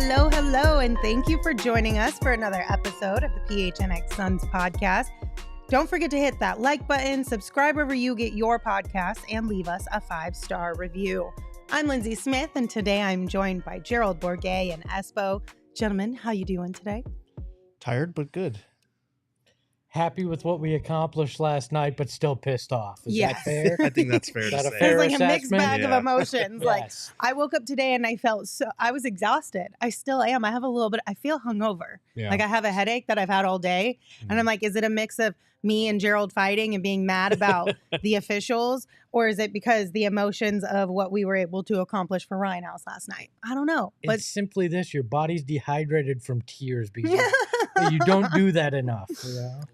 Hello, hello, and thank you for joining us for another episode of the PHNX Suns podcast. Don't forget to hit that like button, subscribe wherever you get your podcasts, and leave us a 5-star review. I'm Lindsay Smith, and today I'm joined by Gerald Bourget and Espo. Gentlemen, how you doing today? Tired, but good. Happy with what we accomplished last night, but still pissed off. Is Yes. that fair? I think that's fair to Is that say. a fair It's like a mixed assessment? bag of Yeah. emotions. Like, Yes. I woke up today and I felt I was exhausted. I still am. I have a little bit, I feel hungover. Yeah. Like I have a headache that I've had all day. And I'm like, is it a mix of me and Gerald fighting and being mad about the officials? Or is it because the emotions of what we were able to accomplish for Ryan House last night? I don't know. But It's simply this: your body's dehydrated from tears because you don't do that enough.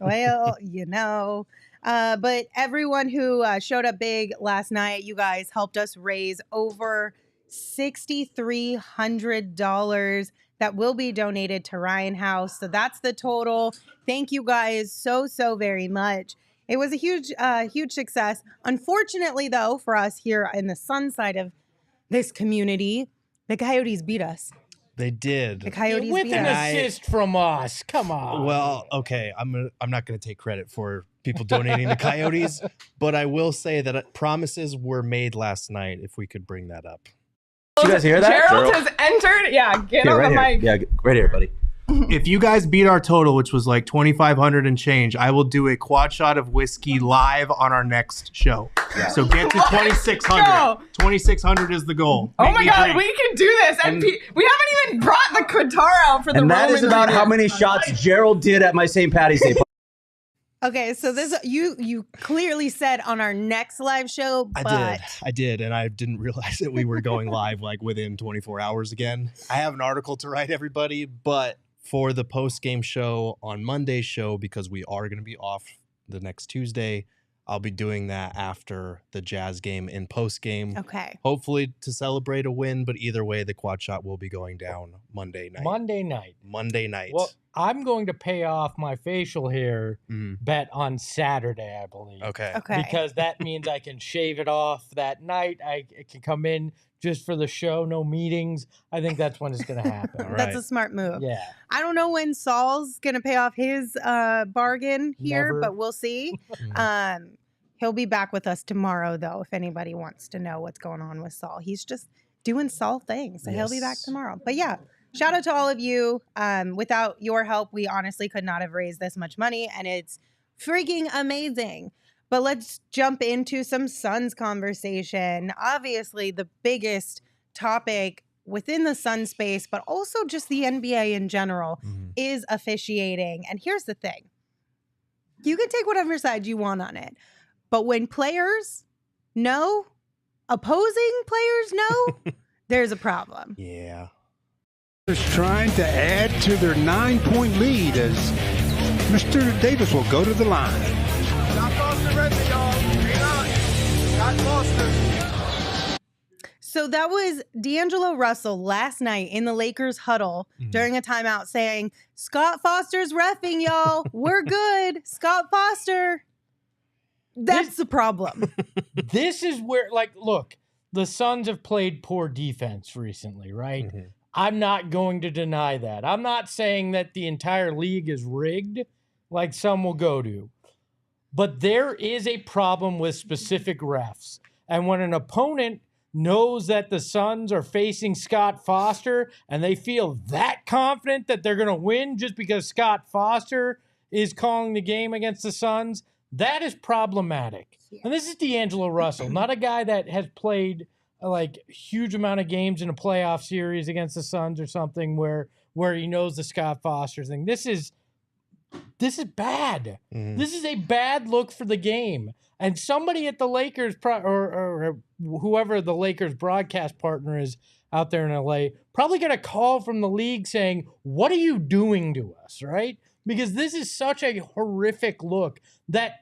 Well, you know. But everyone who showed up big last night, you guys helped us raise over $6,300 that will be donated to Ryan House. So that's the total. Thank you guys so very much. It was a huge success. Unfortunately, though, for us here in the Sun side of this community, the Coyotes beat us. They did. The Coyotes With beat an us. assist from us. Come on. Well, okay. I'm not going to take credit for people donating to Coyotes, but I will say that promises were made last night. If we could bring that up. Did you guys hear that? Gerald has entered. Yeah, get Here, on right the here. mic. Yeah, right here, buddy. If you guys beat our total, which was like 2,500 and change, I will do a quad shot of whiskey live on our next show. Yeah. So get to 2,600. go. 2,600 is the goal. Oh Make my me God, drink. we can do this. And we haven't even brought the Qatar out for the And that Roman is about reading. how many shots Gerald did at my St. Patty's Day party. Okay, so this you clearly said on our next live show, but I did, and I didn't realize that we were going live like within 24 hours again. I have an article to write, everybody, but for the post-game show on Monday's show, because we are going to be off the next Tuesday, I'll be doing that after the Jazz game in post-game. okay. Hopefully to celebrate a win, but either way, the quad shot will be going down Monday night. Monday night. Well, I'm going to pay off my facial hair mhm. bet on Saturday, I believe. Okay. Okay. Because that means I can shave it off that night. I can come in just for the show, no meetings. I think that's when it's going to happen. All That's right. a smart move. Yeah. I don't know when Saul's gonna pay off his bargain here, Never. but we'll see. He'll be back with us tomorrow, though. If anybody wants to know what's going on with Saul, he's just doing Saul things, so he'll be back Yes. tomorrow. But yeah, shout out to all of you. Without your help, we honestly could not have raised this much money, and it's freaking amazing. But let's jump into some Suns conversation. Obviously, the biggest topic within the Sun space, but also just the NBA in general, Mhm. is officiating. And here's the thing. You can take whatever side you want on it. But when players know, opposing players know, there's a problem. Yeah. Is trying to add to their 9-point lead as Mr. Davis will go to the line. So that was D'Angelo Russell last night in the Lakers huddle during a timeout saying, Scott Foster's reffing, y'all. We're good. Scott Foster. That's the problem. This is where, like, look, the Suns have played poor defense recently, right? Mhm. I'm not going to deny that. I'm not saying that the entire league is rigged, like some will go to. But there is a problem with specific refs. And when an opponent knows that the Suns are facing Scott Foster and they feel that confident that they're going to win just because Scott Foster is calling the game against the Suns, that is problematic. And this is D'Angelo Russell, not a guy that has played like huge amount of games in a playoff series against the Suns or something where he knows the Scott Foster thing. This is bad. Mhm. This is a bad look for the game. And somebody at the Lakers or whoever the Lakers broadcast partner is out there in LA probably get a call from the league saying, "What are you doing to us?" Right? Because this is such a horrific look that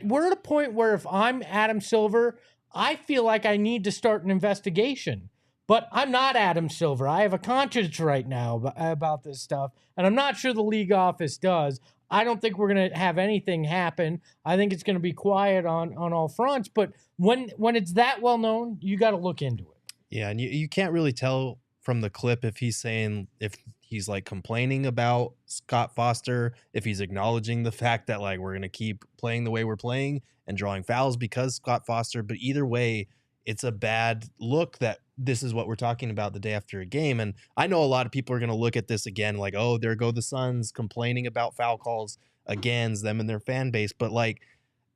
we're at a point where if I'm Adam Silver, I feel like I need to start an investigation. But I'm not Adam Silver. I have a conscience right now about this stuff, and I'm not sure the league office does. I don't think we're going to have anything happen. I think it's going to be quiet on all fronts. But when it's that well known, you got to look into it. Yeah, and you can't really tell from the clip if he's like complaining about Scott Foster, if he's acknowledging the fact that like we're going to keep playing the way we're playing and drawing fouls because Scott Foster. But either way, it's a bad look that this is what we're talking about the day after a game. And I know a lot of people are going to look at this again like, oh, there go the Suns complaining about foul calls against them and their fan base. But like,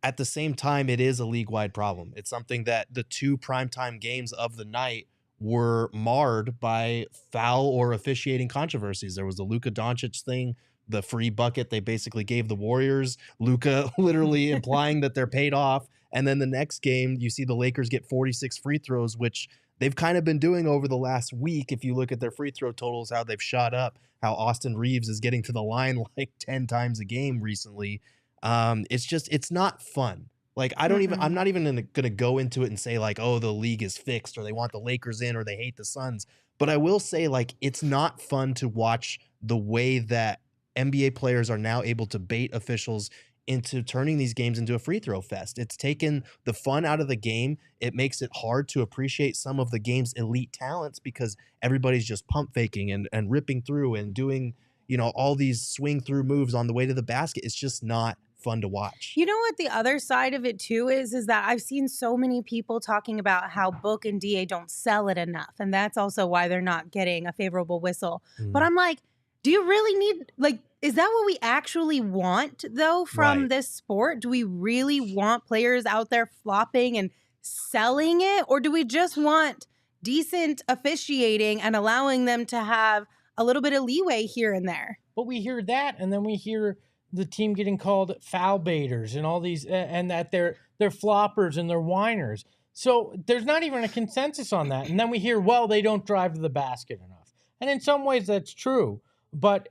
at the same time, it is a league-wide problem. It's something that the 2 primetime games of the night were marred by foul or officiating controversies. There was the Luka Doncic thing, the free bucket they basically gave the Warriors, Luka literally implying that they're paid off. And then the next game, you see the Lakers get 46 free throws, which they've kind of been doing over the last week. If you look at their free throw totals, how they've shot up, how Austin Reeves is getting to the line like 10 times a game recently. It's not fun. Like, I'm not even going to go into it and say like, oh, the league is fixed or they want the Lakers in or they hate the Suns. But I will say like, it's not fun to watch the way that NBA players are now able to bait officials into turning these games into a free throw fest. It's taken the fun out of the game. It makes it hard to appreciate some of the game's elite talents because everybody's just pump faking and ripping through and doing, all these swing through moves on the way to the basket. It's just not fun to watch. You know what the other side of it too is that I've seen so many people talking about how Book and DA don't sell it enough. And that's also why they're not getting a favorable whistle. But I'm like, do you really need, like, is that what we actually want though from this sport? Do we really want players out there flopping and selling it? Or do we just want decent officiating and allowing them to have a little bit of leeway here and there? But we hear that, and then we hear the team getting called foul baiters and all these, and that they're floppers and they're whiners. So there's not even a consensus on that. And then we hear, well, they don't drive to the basket enough. And in some ways that's true. But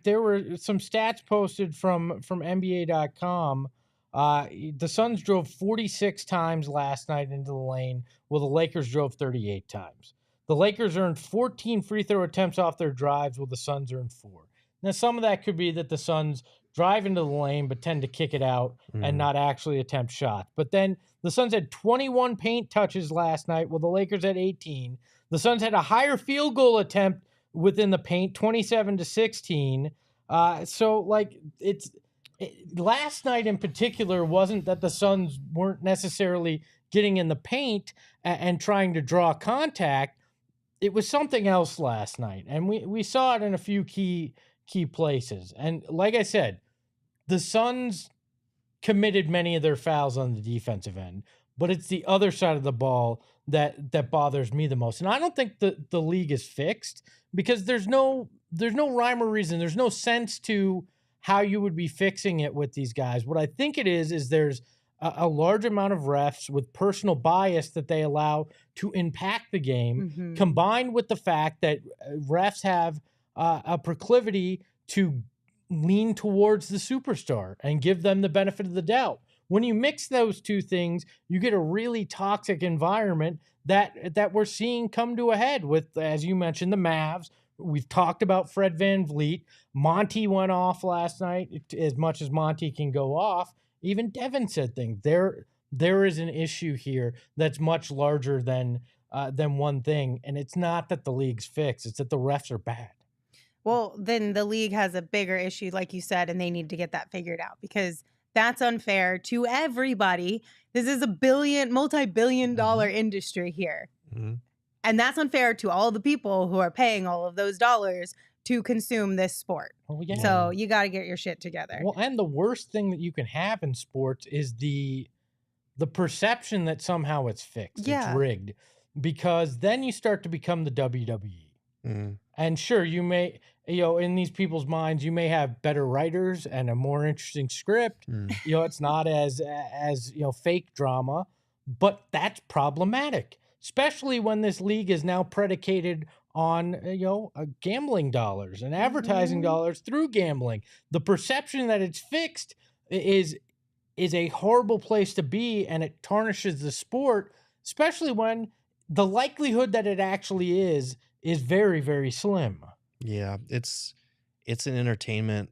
there were some stats posted from NBA.com. The Suns drove 46 times last night into the lane, while the Lakers drove 38 times. The Lakers earned 14 free throw attempts off their drives, while the Suns earned 4. Now, some of that could be that the Suns drive into the lane but tend to kick it out and not actually attempt shots. But then the Suns had 21 paint touches last night, while the Lakers had 18. The Suns had a higher field goal attempt within the paint, 27-16. So, like, last night in particular wasn't that the Suns weren't necessarily getting in the paint and trying to draw contact. It was something else last night, and we saw it in a few key places. And like I said, the Suns committed many of their fouls on the defensive end, but it's the other side of the ball that bothers me the most. And I don't think the league is fixed because there's no rhyme or reason. There's no sense to how you would be fixing it with these guys. What I think it is there's a large amount of refs with personal bias that they allow to impact the game, combined with the fact that refs have a proclivity to lean towards the superstar and give them the benefit of the doubt. When you mix those two things, you get a really toxic environment that we're seeing come to a head with, as you mentioned, the Mavs. We've talked about Fred VanVleet. Monty went off last night, as much as Monty can go off. Even Devin said things. There is an issue here that's much larger than one thing, and it's not that the league's fixed. It's that the refs are bad. Well, then the league has a bigger issue, like you said, and they need to get that figured out because that's unfair to everybody. This is a multi-billion dollar industry here. And that's unfair to all the people who are paying all of those dollars to consume this sport. Oh, yeah. So you got to get your shit together. Well, and the worst thing that you can have in sports is the perception that somehow it's fixed. Yeah. It's rigged. Because then you start to become the WWE. And sure, you may, in these people's minds, you may have better writers and a more interesting script. It's not as fake drama, but that's problematic, especially when this league is now predicated on, gambling dollars and advertising dollars through gambling. The perception that it's fixed is a horrible place to be, and it tarnishes the sport, especially when the likelihood that it actually is very, very slim. Yeah, it's an entertainment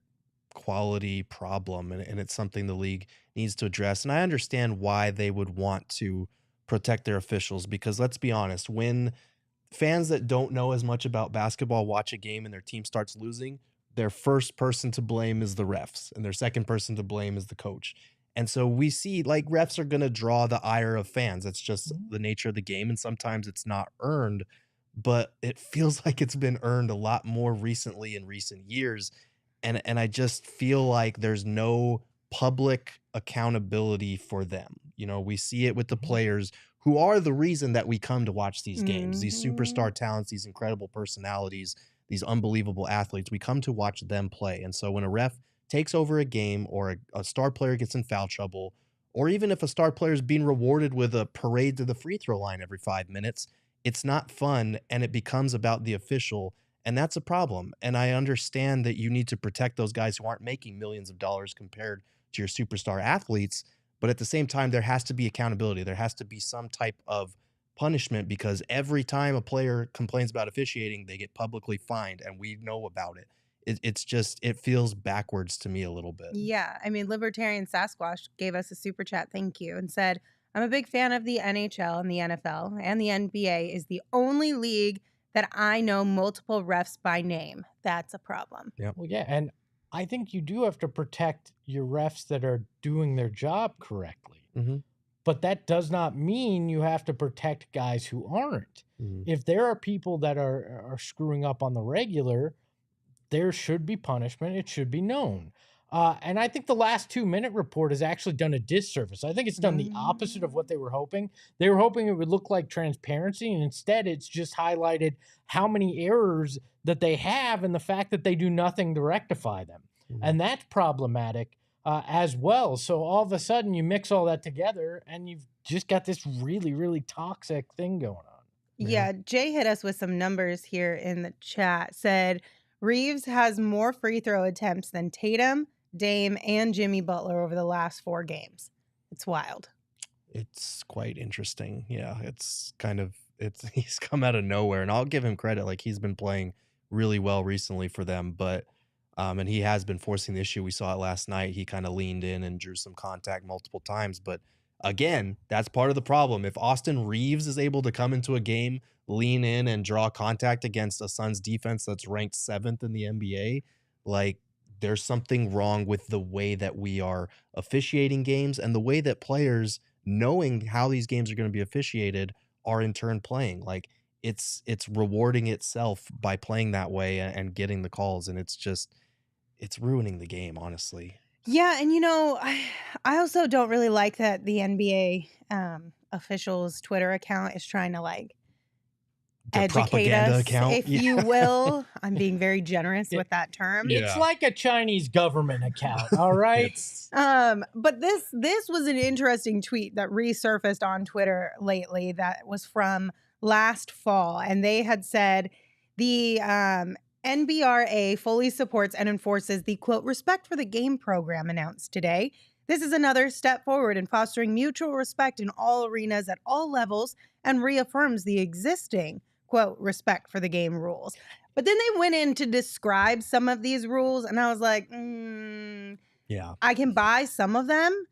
quality problem, and it's something the league needs to address. And I understand why they would want to protect their officials, because let's be honest, when fans that don't know as much about basketball watch a game and their team starts losing, their first person to blame is the refs, and their second person to blame is the coach. And so we see like refs are going to draw the ire of fans. That's just the nature of the game. And sometimes it's not earned, but it feels like it's been earned a lot more recently in recent years. And I just feel like there's no public accountability for them. You know, we see it with the players who are the reason that we come to watch these games, these superstar talents, these incredible personalities, these unbelievable athletes. We come to watch them play. And so when a ref takes over a game or a star player gets in foul trouble, or even if a star player is being rewarded with a parade to the free throw line every 5 minutes, it's not fun and it becomes about the official. And that's a problem. And I understand that you need to protect those guys who aren't making millions of dollars compared to your superstar athletes. But at the same time, there has to be accountability. There has to be some type of punishment, because every time a player complains about officiating, they get publicly fined and we know about it. It's just, it feels backwards to me a little bit. Yeah. I mean, Libertarian Sasquatch gave us a super chat, thank you, and said, I'm a big fan of the NHL and the NFL, and the NBA is the only league that I know multiple refs by name. That's a problem. Yeah. Well, yeah, and I think you do have to protect your refs that are doing their job correctly. But that does not mean you have to protect guys who aren't. If there are people that are screwing up on the regular, there should be punishment. It should be known. And I think the last 2-minute report has actually done a disservice. I think it's done the opposite of what they were hoping. They were hoping it would look like transparency, and instead it's just highlighted how many errors that they have and the fact that they do nothing to rectify them. And that's problematic as well. So all of a sudden you mix all that together and you've just got this really, really toxic thing going on. Yeah, Jay hit us with some numbers here in the chat. Said Reeves has more free throw attempts than Tatum, Dame, and Jimmy Butler over the last 4 games. It's wild. It's quite interesting. Yeah, he's come out of nowhere, and I'll give him credit. Like, he's been playing really well recently for them, but and he has been forcing the issue. We saw it last night. He kind of leaned in and drew some contact multiple times, but again, that's part of the problem. If Austin Reeves is able to come into a game, lean in and draw contact against a Suns defense that's ranked 7th in the NBA, like, there's something wrong with the way that we are officiating games and the way that players, knowing how these games are going to be officiated, are in turn playing. Like, it's rewarding itself by playing that way and getting the calls. And it's ruining the game, honestly. Yeah, and I also don't really like that the NBA officials' Twitter account is trying to The educate propaganda us, account. if you will. I'm being very generous with that term. It's like a Chinese government account, all right? But this was an interesting tweet that resurfaced on Twitter lately that was from last fall, and they had said the NBRA fully supports and enforces the, quote, respect for the game program announced today. This is another step forward in fostering mutual respect in all arenas at all levels and reaffirms the existing, quote, respect for the game rules. But then they went in to describe some of these rules, and I was like, Yeah. I can buy some of them,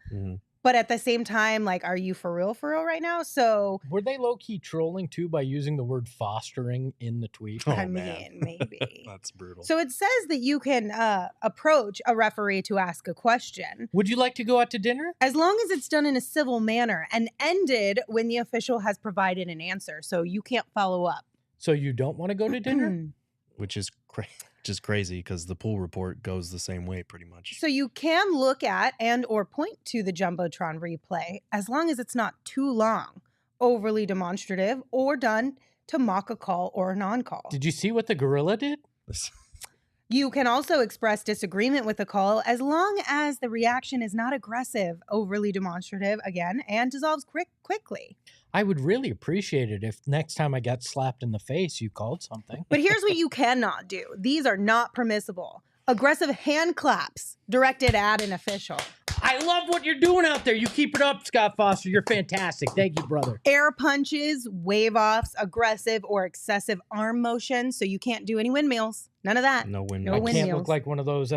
but at the same time, like, are you for real right now? So Were they low-key trolling, too, by using the word fostering in the tweet? I mean, maybe. That's brutal. So it says that you can approach a referee to ask a question. Would you like to go out to dinner? As long as it's done in a civil manner and ended when the official has provided an answer. So you can't follow up. So you don't want to go to dinner? Which is crazy, because the pool report goes the same way pretty much. So you can look at and or point to the Jumbotron replay as long as it's not too long, overly demonstrative, or done to mock a call or a non-call. Did you see what the gorilla did? You can also express disagreement with the call as long as the reaction is not aggressive, overly demonstrative, again, and dissolves quickly. I would really appreciate it if next time I got slapped in the face, you called something. But here's what you cannot do. These are not permissible. Aggressive hand claps directed at an official. I love what you're doing out there. You keep it up, Scott Foster. You're fantastic. Thank you, brother. Air punches, wave-offs, aggressive or excessive arm motion. So you can't do any windmills. None of that. No windmills. No I windmills. can't look like one of those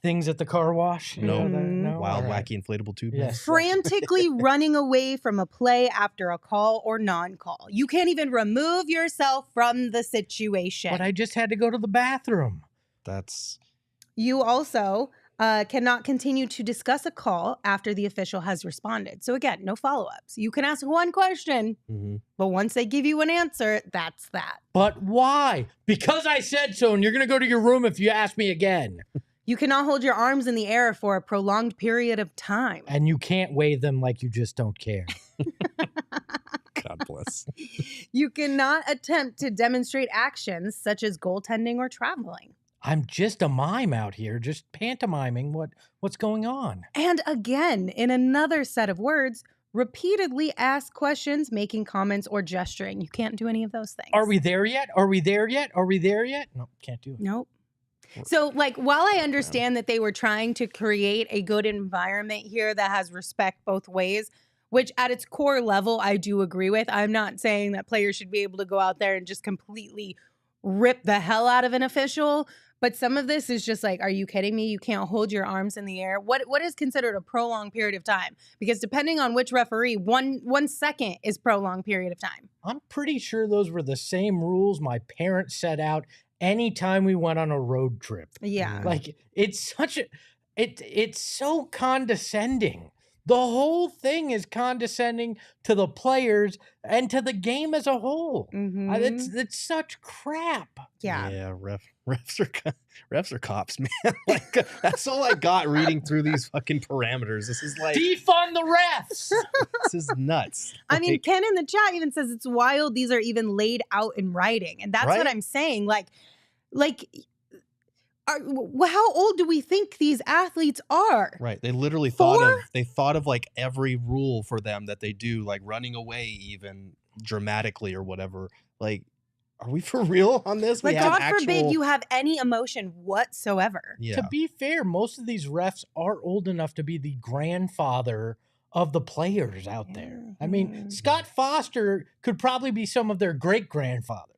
things at the car wash. You No. know that? No? Wild, All right. wacky, inflatable tube. Yes. Frantically running away from a play after a call or non-call. You can't even remove yourself from the situation. But I just had to go to the bathroom. That's You also cannot continue to discuss a call after the official has responded. So again, no follow-ups. You can ask one question, but once they give you an answer, that's that. But why? Because I said so, and you're going to go to your room if you ask me again. You cannot hold your arms in the air for a prolonged period of time. And you can't wave them like you just don't care. God bless. You cannot attempt to demonstrate actions such as goaltending or traveling. I'm just a mime out here, just pantomiming what's going on. And again, in another set of words, repeatedly ask questions, making comments, or gesturing. You can't do any of those things. Are we there yet? Are we there yet? Are we there yet? No, can't do it. Nope. So, like, while I understand that they were trying to create a good environment here that has respect both ways, which at its core level, I do agree with. I'm not saying that players should be able to go out there and just completely rip the hell out of an official. But some of this is just like, are you kidding me? You can't hold your arms in the air. What is considered a prolonged period of time? Because depending on which referee, 1 second is prolonged period of time. I'm pretty sure those were the same rules my parents set out anytime we went on a road trip. Yeah. Like, it's such a it's so condescending. The whole thing is condescending to the players and to the game as a whole. It's such crap. Yeah. Yeah, refs are cops, man. Like, that's all I got reading through these fucking parameters. This is like Defund the refs. this is nuts. I mean, Like, Ken in the chat even says it's wild. These are even laid out in writing. And that's what Right? I'm saying. How old do we think these athletes are? right. They literally 4? thought of like every rule for them that they do, like running away even dramatically or whatever. Like, are we for real on this? Like, We have God forbid actual- you have any emotion whatsoever. Yeah. To be fair, most of these refs are old enough to be the grandfather of the players out there. I mean, Scott Foster could probably be some of their great-grandfathers.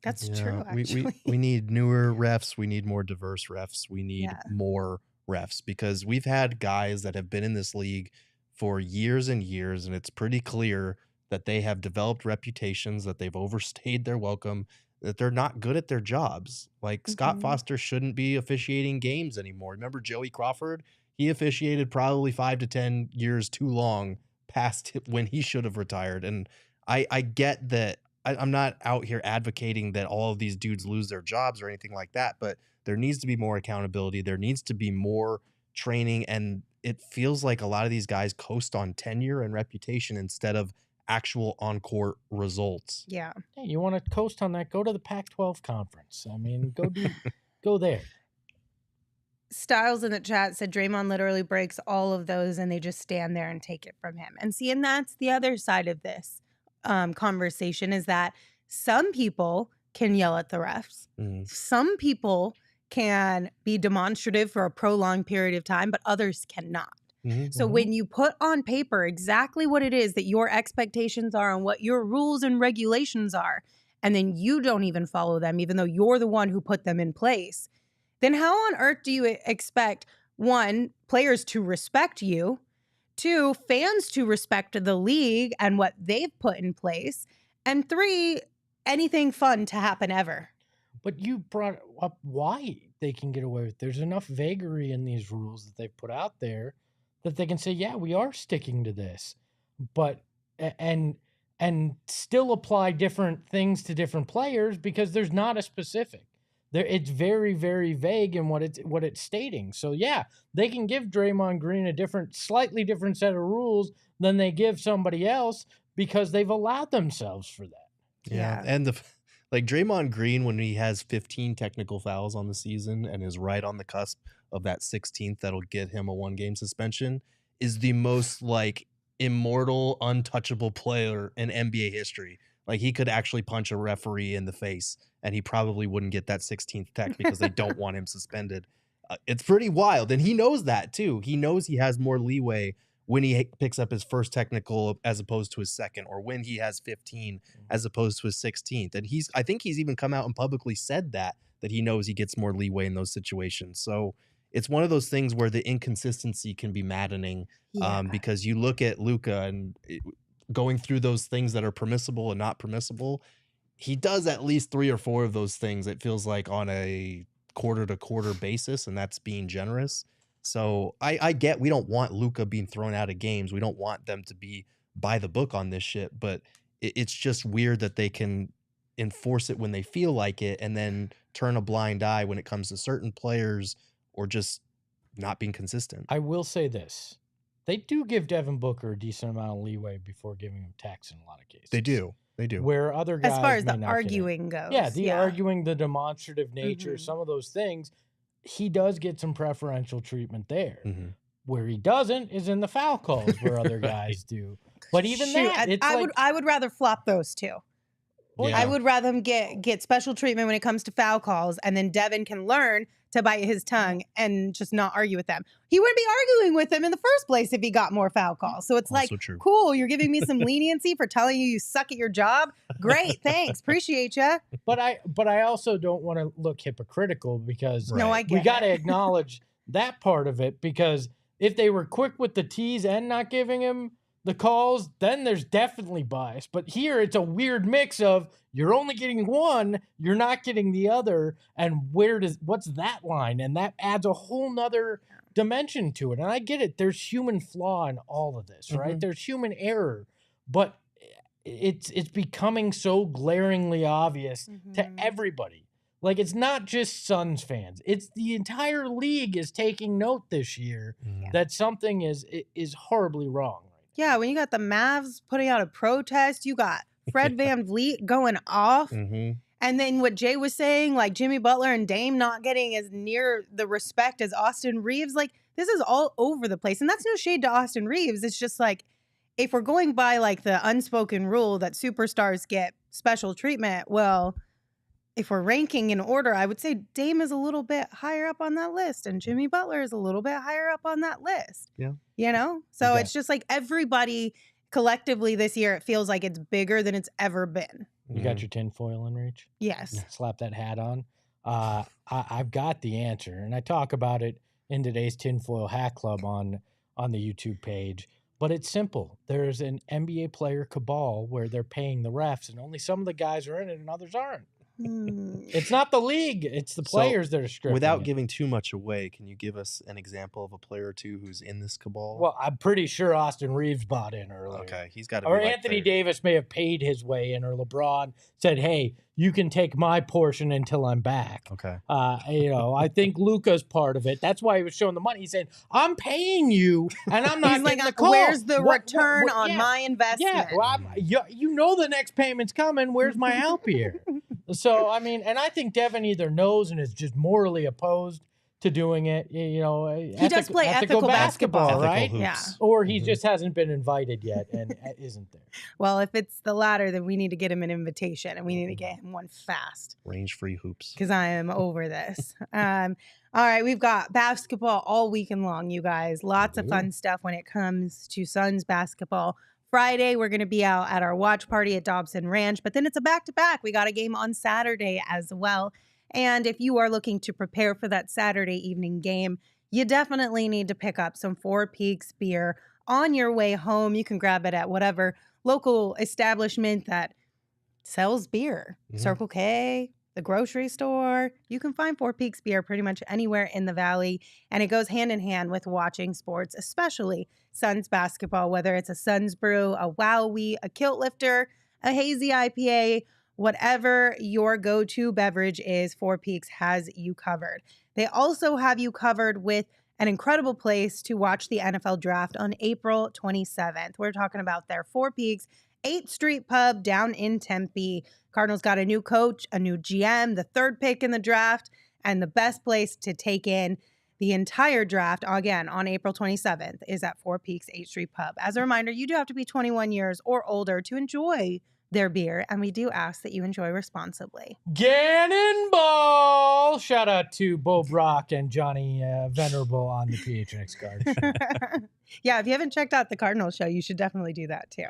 That's Yeah, true, actually. we need newer refs. We need more diverse refs. We need Yeah. more refs because we've had guys that have been in this league for years and years, and it's pretty clear that they have developed reputations, that they've overstayed their welcome, that they're not good at their jobs. Like Scott Mhm. Foster shouldn't be officiating games anymore. Remember Joey Crawford? He officiated probably 5 to 10 years too long past when he should have retired. And I get that. I'm not out here advocating that all of these dudes lose their jobs or anything like that, but there needs to be more accountability. There needs to be more training. And it feels like a lot of these guys coast on tenure and reputation instead of actual on-court results. Yeah. Hey, you want to coast on that? Go to the Pac-12 conference. I mean, go there. Styles in the chat said Draymond literally breaks all of those and they just stand there and take it from him. And see, and that's the other side of this conversation is that some people can yell at the refs. Some people can be demonstrative for a prolonged period of time, but others cannot. So when you put on paper exactly what it is that your expectations are and what your rules and regulations are, and then you don't even follow them, even though you're the one who put them in place, then how on earth do you expect, 1, players to respect you, 2, fans to respect the league and what they've put in place, and 3, anything fun to happen ever? But you brought up why they can get away with it. There's enough vagary in these rules that they've put out there that they can say, yeah, we are sticking to this, but and still apply different things to different players because there's not a specific. It's very, very vague in what it's stating. So yeah, they can give Draymond Green a slightly different set of rules than they give somebody else because they've allowed themselves for that. Yeah. And like Draymond Green, when he has 15 technical fouls on the season and is right on the cusp of that 16th that'll get him a 1-game suspension, is the most like immortal, untouchable player in NBA history. Like he could actually punch a referee in the face and he probably wouldn't get that 16th tech because they don't want him suspended. It's pretty wild. And he knows that too. He knows he has more leeway when he picks up his first technical as opposed to his second, or when he has 15 as opposed to his 16th. And I think he's even come out and publicly said that he knows he gets more leeway in those situations. So it's one of those things where the inconsistency can be maddening because you look at Luka and going through those things that are permissible and not permissible. He does at least 3 or 4 of those things, it feels like, on a quarter-to-quarter basis, and that's being generous. So I get we don't want Luka being thrown out of games. We don't want them to be by the book on this shit, but it's just weird that they can enforce it when they feel like it and then turn a blind eye when it comes to certain players or just not being consistent. I will say this. They do give Devin Booker a decent amount of leeway before giving him tax in a lot of cases. They do. Where other guys, as far as may the not get it. arguing goes. Yeah, the arguing, the demonstrative nature, Mhm. some of those things, he does get some preferential treatment there. Mm-hmm. Where he doesn't is in the foul calls where other guys do. But even Shoot, that, it's I would rather flop those two. Yeah. I would rather him get special treatment when it comes to foul calls, and then Devin can learn to bite his tongue and just not argue with them. He wouldn't be arguing with them in the first place if he got more foul calls. So it's Also like, true. cool, you're giving me some leniency for telling you suck at your job. Great, thanks, appreciate you. But I also don't want to look hypocritical because No, I we get got to it. acknowledge that part of it, because if they were quick with the tease and not giving him the calls, then there's definitely bias. But here it's a weird mix of you're only getting one, you're not getting the other, and what's that line? And that adds a whole nother dimension to it. And I get it. There's human flaw in all of this, right? Mhm. There's human error, but it's becoming so glaringly obvious to Mhm. everybody. Like, it's not just Suns fans. It's the entire league is taking note this year that something is horribly wrong. Yeah, when you got the Mavs putting out a protest, you got Fred Van Vliet going off. Mm-hmm. And then what Jay was saying, like Jimmy Butler and Dame not getting as near the respect as Austin Reeves, like this is all over the place. And that's no shade to Austin Reeves. It's just like, if we're going by like the unspoken rule that superstars get special treatment, well, if we're ranking in order, I would say Dame is a little bit higher up on that list and Jimmy Butler is a little bit higher up on that list. Yeah. You know? So Okay. it's just like everybody collectively this year, it feels like it's bigger than it's ever been. You got your tinfoil in reach? Yes. Slap that hat on. I've got the answer, and I talk about it in today's Tinfoil Hat Club on the YouTube page. But it's simple. There's an NBA player cabal where they're paying the refs, and only some of the guys are in it and others aren't. It's not the league. It's the So, players that are scripting Without it. giving too much away, can you give us an example of a player or two who's in this cabal? Well, I'm pretty sure Austin Reeves bought in earlier. Okay, he's got to. Or be Anthony like Davis may have paid his way in, or LeBron said, "Hey, you can take my portion until I'm back." Okay. I think Luka's part of it. That's why he was showing the money. He said, "I'm paying you, and I'm not He's like, getting the call. where's the What- return on yeah, my investment? Yeah, well, you know the next payment's coming. Where's my help here?" So, I mean, and I think Devin either knows and is just morally opposed to doing it. He does play ethical basketball. Ethical right? hoops. Yeah. Or he just hasn't been invited yet and isn't there. Well, if it's the latter, then we need to get him an invitation and we need to get him one fast Range-free hoops. because I am over this. All right, we've got basketball all weekend long, you guys. Lots of fun stuff when it comes to Suns basketball. Friday, we're going to be out at our watch party at Dobson Ranch, but then it's a back-to-back. We got a game on Saturday as well. And if you are looking to prepare for that Saturday evening game, you definitely need to pick up some Four Peaks beer on your way home. You can grab it at whatever local establishment that sells beer. Mhm. Circle K, the grocery store. You can find Four Peaks beer pretty much anywhere in the valley. And it goes hand in hand with watching sports, especially Suns basketball, whether it's a Suns brew, a Wowee, a kilt lifter, a hazy IPA, whatever your go-to beverage is, Four Peaks has you covered. They also have you covered with an incredible place to watch the NFL draft on April 27th. We're talking about their Four Peaks 8th Street Pub down in Tempe. Cardinals got a new coach, a new GM, the third pick in the draft, and the best place to take in the entire draft, again, on April 27th, is at Four Peaks 8th Street Pub. As a reminder, you do have to be 21 years or older to enjoy their beer, and we do ask that you enjoy responsibly. Gannon Ball! Shout out to Bo Brock and Johnny Venerable on the PHNX card. Yeah, if you haven't checked out the Cardinals show, you should definitely do that too.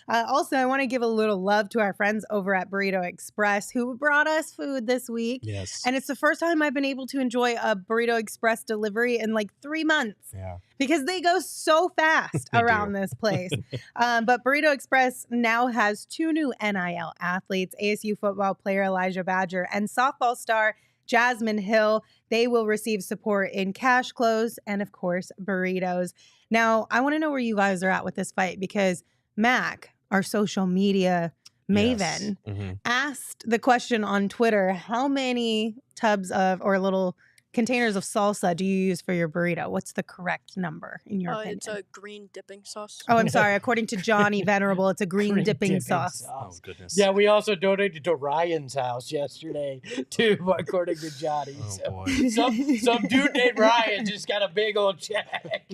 Also, I want to give a little love to our friends over at Burrito Express who brought us food this week. Yes. And it's the first time I've been able to enjoy a Burrito Express delivery in like 3 months. Yeah. Because they go so fast They around do. this place. But Burrito Express now has 2 new NIL athletes, ASU football player Elijah Badger and softball star Jasmine Hill. They will receive support in cash, clothes, and of course, burritos. Now, I want to know where you guys are at with this fight because Mac, our social media maven, asked the question on Twitter, how many tubs of or little containers of salsa do you use for your burrito? What's the correct number in your opinion? It's a green dipping sauce. Oh, I'm sorry. According to Johnny Venerable, it's a green dipping sauce. Oh, goodness. Yeah, we also donated to Ryan's house yesterday, too, according to Johnny. Oh, So boy. some dude named Ryan just got a big old check.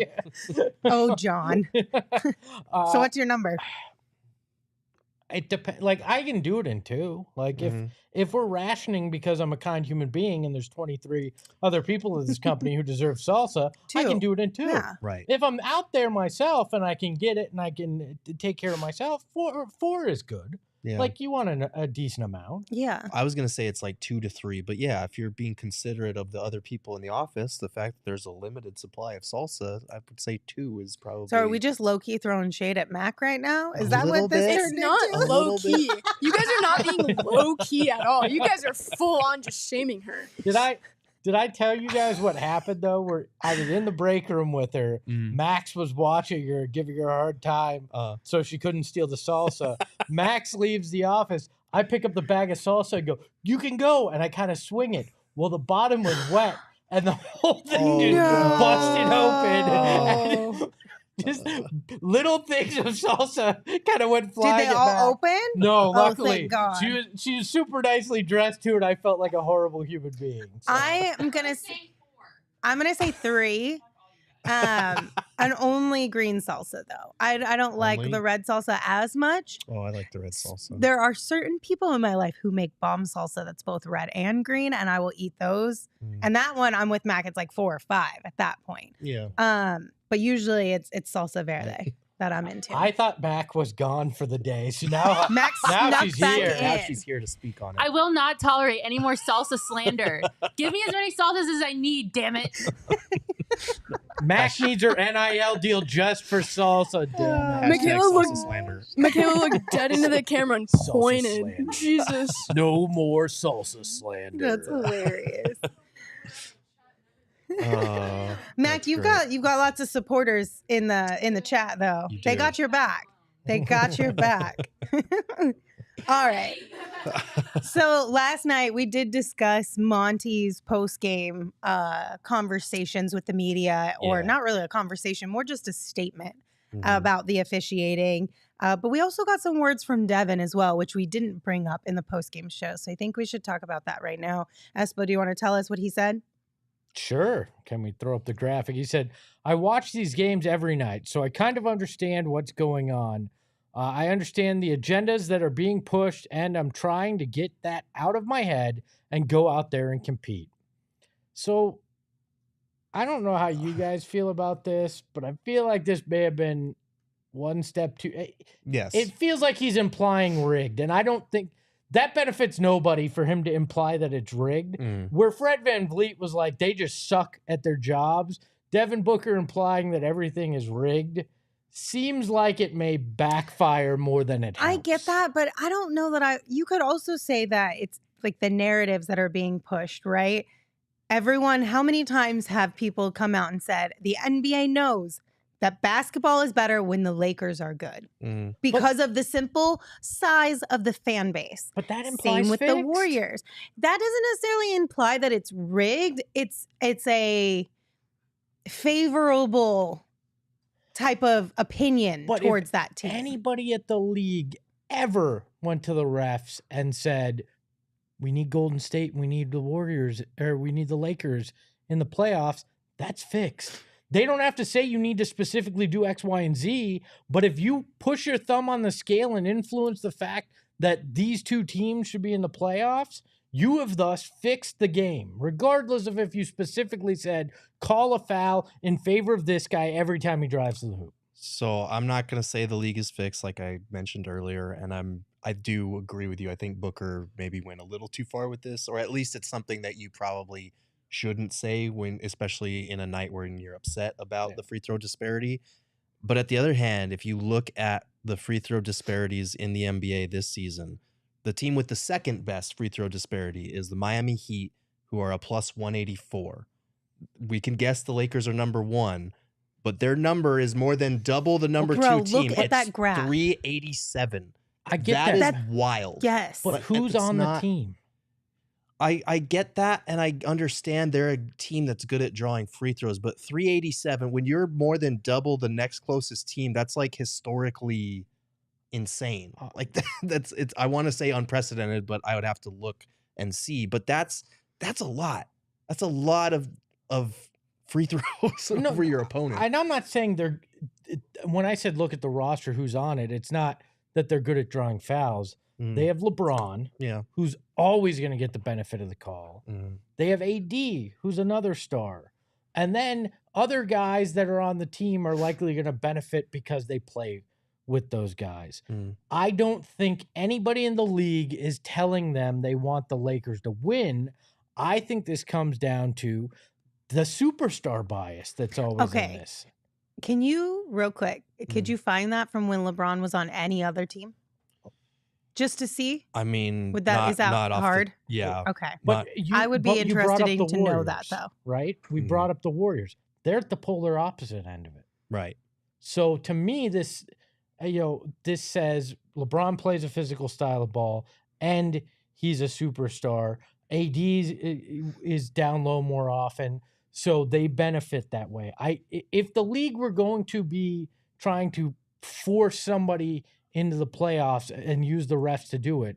Oh, John. So what's your number? It depends. Like, I can do it in 2. Like, if we're rationing because I'm a kind human being and there's 23 other people in this company who deserve salsa, I can do it in 2. Yeah. Right. If I'm out there myself and I can get it and I can take care of myself, 4 is good. Yeah. Like, you want a decent amount. Yeah. I was going to say it's like 2 to 3, but yeah, if you're being considerate of the other people in the office, the fact that there's a limited supply of salsa, I would say 2 is probably. So are we just low-key throwing shade at Mac right now? Is that little what this bit. It's turned not into? low key. You guys are not being low key at all. You guys are full on just shaming her. Did I tell you guys what happened though? Where I was in the break room with her. Max was watching her, giving her a hard time, so she couldn't steal the salsa. Max leaves the office. I pick up the bag of salsa and go, "You can go," and I kind of swing it. Well, the bottom was wet, and the whole thing just busted open. And just little things of salsa kind of went flying. Did they at all Max. open? No, luckily. thank God. She was super nicely dressed too, and I felt like a horrible human being. So. I'm gonna say 3. And only green salsa though. I don't like Only? the red salsa as much. Oh, I like the red salsa. There are certain people in my life who make bomb salsa that's both red and green, and I will eat those. And that one, I'm with Mac. It's like 4 or 5 at that point. Yeah. But usually it's salsa verde that I'm into. I thought Mac was gone for the day, so now Max now snuck she's back here. in. Now she's here to speak on it. I will not tolerate any more salsa slander. Give me as many salsas as I need, damn it. Mac needs her NIL deal just for salsa. Damn it. Michaela Hashtag looked- salsa slander. Michaela looked dead into the camera and Salsa pointed. slander. Jesus. No more salsa slander. That's hilarious. Mac, That's you've great. got lots of supporters in the chat though. You They do. got your back. They got your back. All right. So last night we did discuss Monty's post-game conversations with the media, or Yeah. not really a conversation, more just a statement about the officiating. But we also got some words from Devin as well, which we didn't bring up in the post-game show. So I think we should talk about that right now. Espo, do you want to tell us what he said? Sure. Can we throw up the graphic? He said, I watch these games every night, so I kind of understand what's going on. I understand the agendas that are being pushed, and I'm trying to get that out of my head and go out there and compete. So I don't know how you guys feel about this, but I feel like this may have been one step too. Yes. It feels like he's implying rigged, and I don't think that benefits nobody for him to imply that it's rigged. Where Fred VanVleet was like, they just suck at their jobs. Devin Booker implying that everything is rigged seems like it may backfire more than it helps. I get that, but I don't know that you could also say that it's like the narratives that are being pushed, right? Everyone, how many times have people come out and said the NBA knows that basketball is better when the Lakers are good because of the simple size of the fan base. But that implies Same with the fixed. Warriors. That doesn't necessarily imply that it's rigged. It's a favorable type of opinion But if towards that team. Anybody at the league ever went to the refs and said, we need Golden State, we need the Warriors, or we need the Lakers in the playoffs, that's fixed. They don't have to say you need to specifically do X, Y, and Z, but if you push your thumb on the scale and influence the fact that these two teams should be in the playoffs, you have thus fixed the game, regardless of if you specifically said, call a foul in favor of this guy every time he drives to the hoop. So I'm not going to say the league is fixed, like I mentioned earlier, and I do agree with you. I think Booker maybe went a little too far with this, or at least it's something that you probably shouldn't say when, especially in a night when you're upset about the free throw disparity. But at the other hand, if you look at the free throw disparities in the NBA this season, the team with the second best free throw disparity is the Miami Heat, who are a plus 184. We can guess the Lakers are number one, but their number is more than double the number two team. Look at that graph. 387. I get that is wild. Yes. But who's on the team? I get that, and I understand they're a team that's good at drawing free throws, but 387, when you're more than double the next closest team, that's like historically insane. Like that's I want to say unprecedented, but I would have to look and see. But that's a lot. That's a lot of free throws over your opponent. And I'm not saying when I said look at the roster, who's on it, it's not that they're good at drawing fouls. They have LeBron, who's always going to get the benefit of the call. They have AD, who's another star. And then other guys that are on the team are likely going to benefit because they play with those guys. I don't think anybody in the league is telling them they want the Lakers to win. I think this comes down to the superstar bias that's always in this. Can you, real quick, could you find that from when LeBron was on any other team? Just to see? I mean, is that not hard? Okay. But I would be interested to know that, though. Right? We brought up the Warriors. They're at the polar opposite end of it. Right. So to me, this says LeBron plays a physical style of ball and he's a superstar. AD is down low more often, so they benefit that way. If the league were going to be trying to force somebody into the playoffs and use the refs to do it,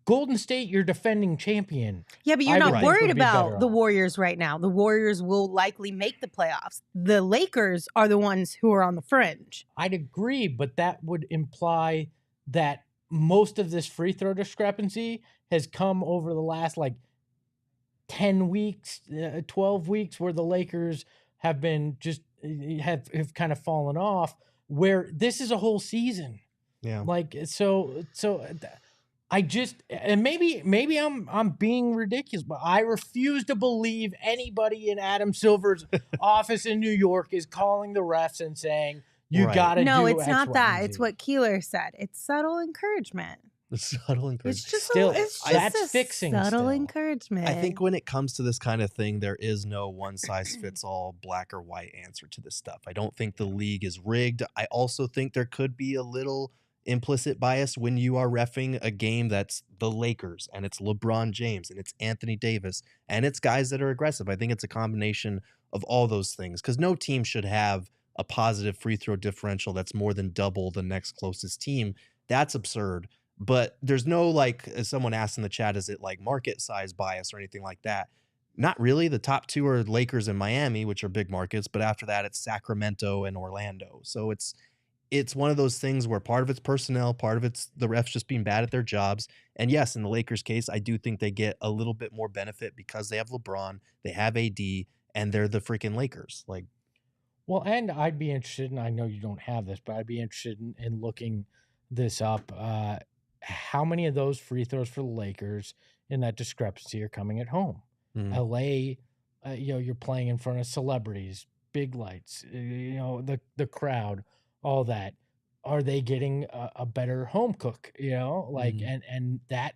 Golden State, you're defending champion. Yeah, but you're not worried about the Warriors right now. The Warriors will likely make the playoffs. The Lakers are the ones who are on the fringe. I'd agree, but that would imply that most of this free throw discrepancy has come over the last 10 weeks, 12 weeks, where the Lakers have been have kind of fallen off, where this is a whole season. Yeah. I just, and maybe I'm being ridiculous, but I refuse to believe anybody in Adam Silver's office in New York is calling the refs and saying, you got to do No, it's X, not Y, that. and Z. It's what Keeler said. It's subtle encouragement. Subtle encouragement. It's just that's a fixing subtle still. encouragement. I think when it comes to this kind of thing, there is no one size fits all black or white answer to this stuff. I don't think the league is rigged. I also think there could be a little implicit bias when you are reffing a game that's the Lakers and it's LeBron James and it's Anthony Davis and it's guys that are aggressive. I think it's a combination of all those things, because no team should have a positive free throw differential that's more than double the next closest team. That's absurd. But there's no, as someone asked in the chat, is it market size bias or anything like that? Not really. The top two are Lakers and Miami, which are big markets, but after that it's Sacramento and Orlando. So it's one of those things where part of it's personnel, part of it's the refs just being bad at their jobs. And yes, in the Lakers case, I do think they get a little bit more benefit because they have LeBron, they have AD, and they're the freaking Lakers. Well, and I'd be interested, and I know you don't have this, but I'd be interested in looking this up. How many of those free throws for the Lakers in that discrepancy are coming at home? LA, you're playing in front of celebrities, big lights, the crowd, all that. Are they getting a better home cook? And that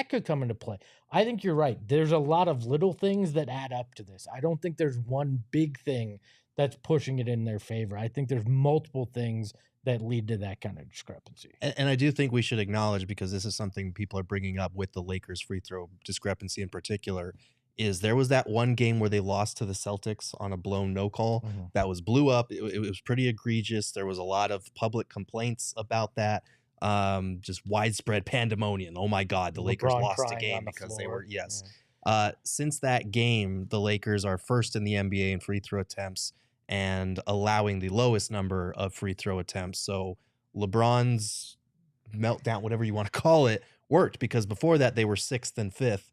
could come into play. I think you're right. There's a lot of little things that add up to this. I don't think there's one big thing that's pushing it in their favor. I think there's multiple things that lead to that kind of discrepancy. And I do think we should acknowledge, because this is something people are bringing up with the Lakers free throw discrepancy in particular, is there was that one game where they lost to the Celtics on a blown no call that blew up. It was pretty egregious. There was a lot of public complaints about that. Just widespread pandemonium. Oh my God, the Lakers lost a game because they were, since that game, the Lakers are first in the NBA in free throw attempts and allowing the lowest number of free throw attempts. So LeBron's meltdown, whatever you want to call it, worked, because before that they were 6th and 5th.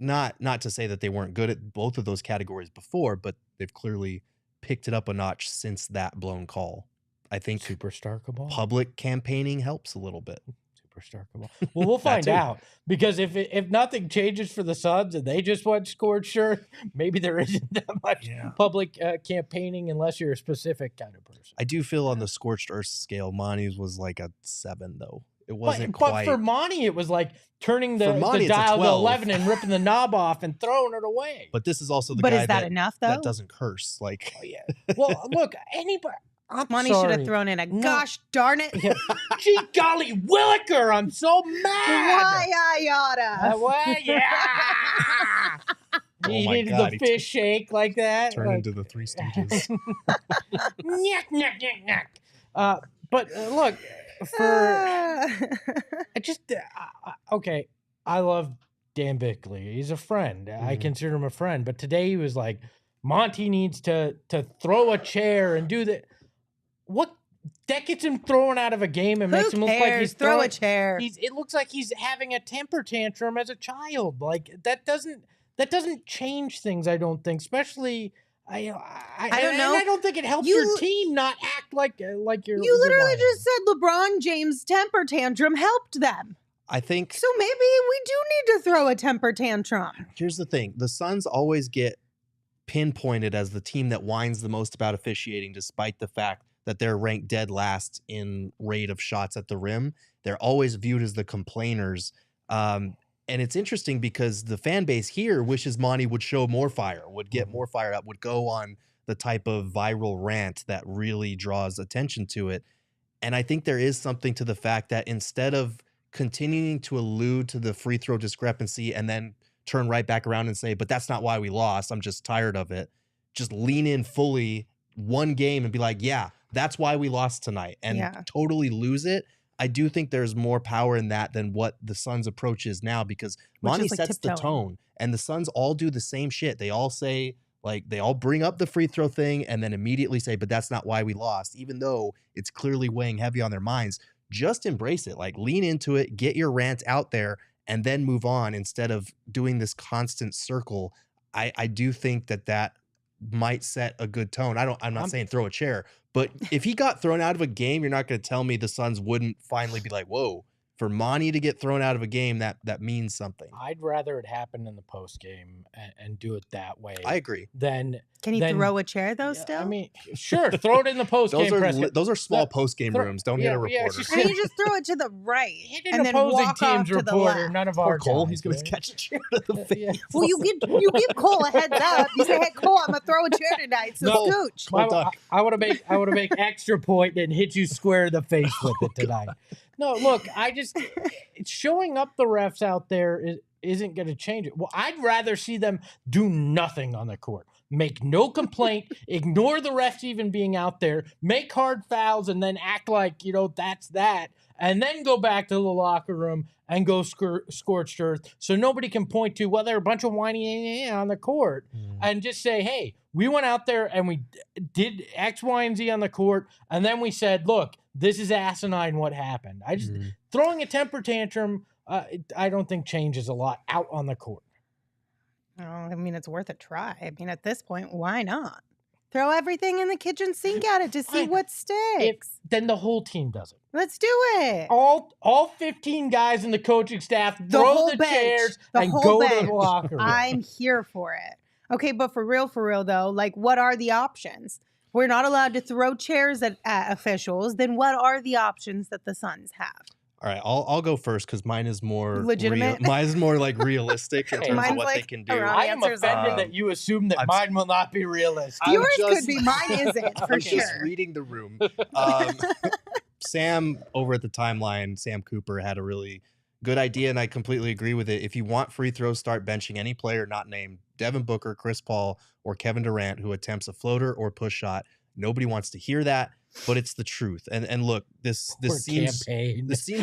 Not to say that they weren't good at both of those categories before, but they've clearly picked it up a notch since that blown call. I think Superstar Cabal. public campaigning helps a little bit. Superstar Cabal. Well, we'll find too. out, because if nothing changes for the Suns and they just want scorched earth, maybe there isn't that much public campaigning unless you're a specific kind of person. I do feel on the scorched earth scale, Monty's was like a 7 though. It But, wasn't but quite. for Monty, it was like turning the Monty, it's a dial to 12. 11 and ripping the knob off and throwing it away. But this is also the But guy is that enough, though? that doesn't curse. Like, Oh, yeah. Well, look, anybody. I'm Monty should have sorry. thrown in a No. gosh darn it. Gee golly williker, I'm so mad. Why I oughta. Well, yeah. Oh He my needed God, the he fish shake like that. turn like, into the Three Stooges. Nyek, nyek, nyek, nyek. But look, I just okay. I love Dan Bickley. He's a friend. I consider him a friend. But today he was like, Monty needs to throw a chair and do that. What that gets him thrown out of a game and makes him look like he's throw a throwing, chair. It looks like he's having a temper tantrum as a child. Like that doesn't change things. I don't think, especially. I don't know. And I don't think it helps your team not act like you're. You literally just said LeBron James' temper tantrum helped them. I think. So maybe we do need to throw a temper tantrum. Here's the thing: the Suns always get pinpointed as the team that whines the most about officiating, despite the fact that they're ranked dead last in rate of shots at the rim. They're always viewed as the complainers. And it's interesting because the fan base here wishes Monty would show more fire, would get more fire up, would go on the type of viral rant that really draws attention to it. And I think there is something to the fact that instead of continuing to allude to the free throw discrepancy and then turn right back around and say, but that's not why we lost, I'm just tired of it, just lean in fully one game and be like, yeah, that's why we lost tonight, and totally lose it. I do think there's more power in that than what the Suns' approach is now, because Monty sets the tone, and the Suns all do the same shit. They all say, like, they all bring up the free throw thing and then immediately say, but that's not why we lost, even though it's clearly weighing heavy on their minds. Just embrace it, like lean into it, get your rant out there, and then move on instead of doing this constant circle. I do think that might set a good tone. I'm not saying throw a chair, but if he got thrown out of a game, you're not going to tell me the Suns wouldn't finally be like, whoa, for Monty to get thrown out of a game, that means something. I'd rather it happen in the post game and do it that way. I agree. Can he throw a chair though? Still, I mean, sure, throw it in the post game. Those are small post game rooms. Don't hit a reporter. Can you just throw it to the right and then walk off to the left? None of our Cole, guys, he's going to catch a chair to the face. Well, you give Cole a heads up. You say, "Hey, Cole, I'm gonna throw a chair tonight." So scooch. I want to make extra point and hit you square in the face with it tonight. No, look, showing up the refs out there isn't going to change it. Well, I'd rather see them do nothing on the court. Make no complaint, ignore the refs even being out there, make hard fouls, and then act like, that's that, and then go back to the locker room and go scorched earth so nobody can point to, well, they're a bunch of whiny on the court, and just say, hey, we went out there and we did X, Y, and Z on the court, and then we said, look, this is asinine what happened. Throwing a temper tantrum, I don't think changes a lot out on the court. Oh, I mean, it's worth a try. I mean, at this point, why not? Throw everything in the kitchen sink at it to see what sticks. Then the whole team does it. Let's do it. All 15 guys in the coaching staff throw the chairs and go to the locker room. I'm here for it. Okay, but for real though, like, what are the options? We're not allowed to throw chairs at officials. Then what are the options that the Suns have? All right, I'll go first because mine is more legitimate. Mine is more like realistic in terms of what they can do. I am offended that you assume that mine will not be realistic. Yours could be, mine isn't for sure. Just reading the room. Sam over at the Timeline, Sam Cooper had a really good idea, and I completely agree with it. If you want free throws, start benching any player not named Devin Booker, Chris Paul, or Kevin Durant who attempts a floater or push shot. Nobody wants to hear that, but it's the truth. And look, this seems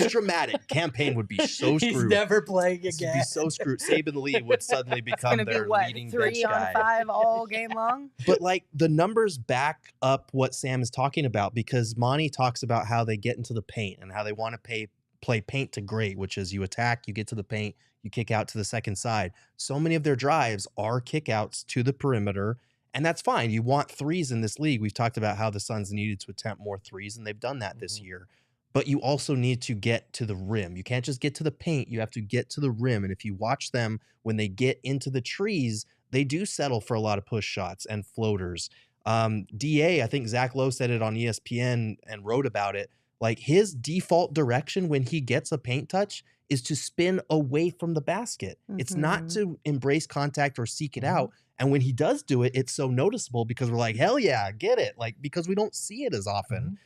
dramatic. Campaign would be so screwed. He's never playing again. Would be so screwed. Saban Lee would suddenly become their leading bench guy. 3 on 5 all game long. But like the numbers back up what Sam is talking about, because Monty talks about how they get into the paint and how they want to play paint to great, which is you attack, you get to the paint, you kick out to the second side. So many of their drives are kickouts to the perimeter. And that's fine. You want threes in this league. We've talked about how the Suns needed to attempt more threes, and they've done that this year. But you also need to get to the rim. You can't just get to the paint. You have to get to the rim. And if you watch them, when they get into the trees, they do settle for a lot of push shots and floaters. DA, I think Zach Lowe said it on ESPN and wrote about it. Like, his default direction when he gets a paint touch is to spin away from the basket. It's not to embrace contact or seek it out. And when he does do it, it's so noticeable because we're like, hell yeah, get it. Like, because we don't see it as often.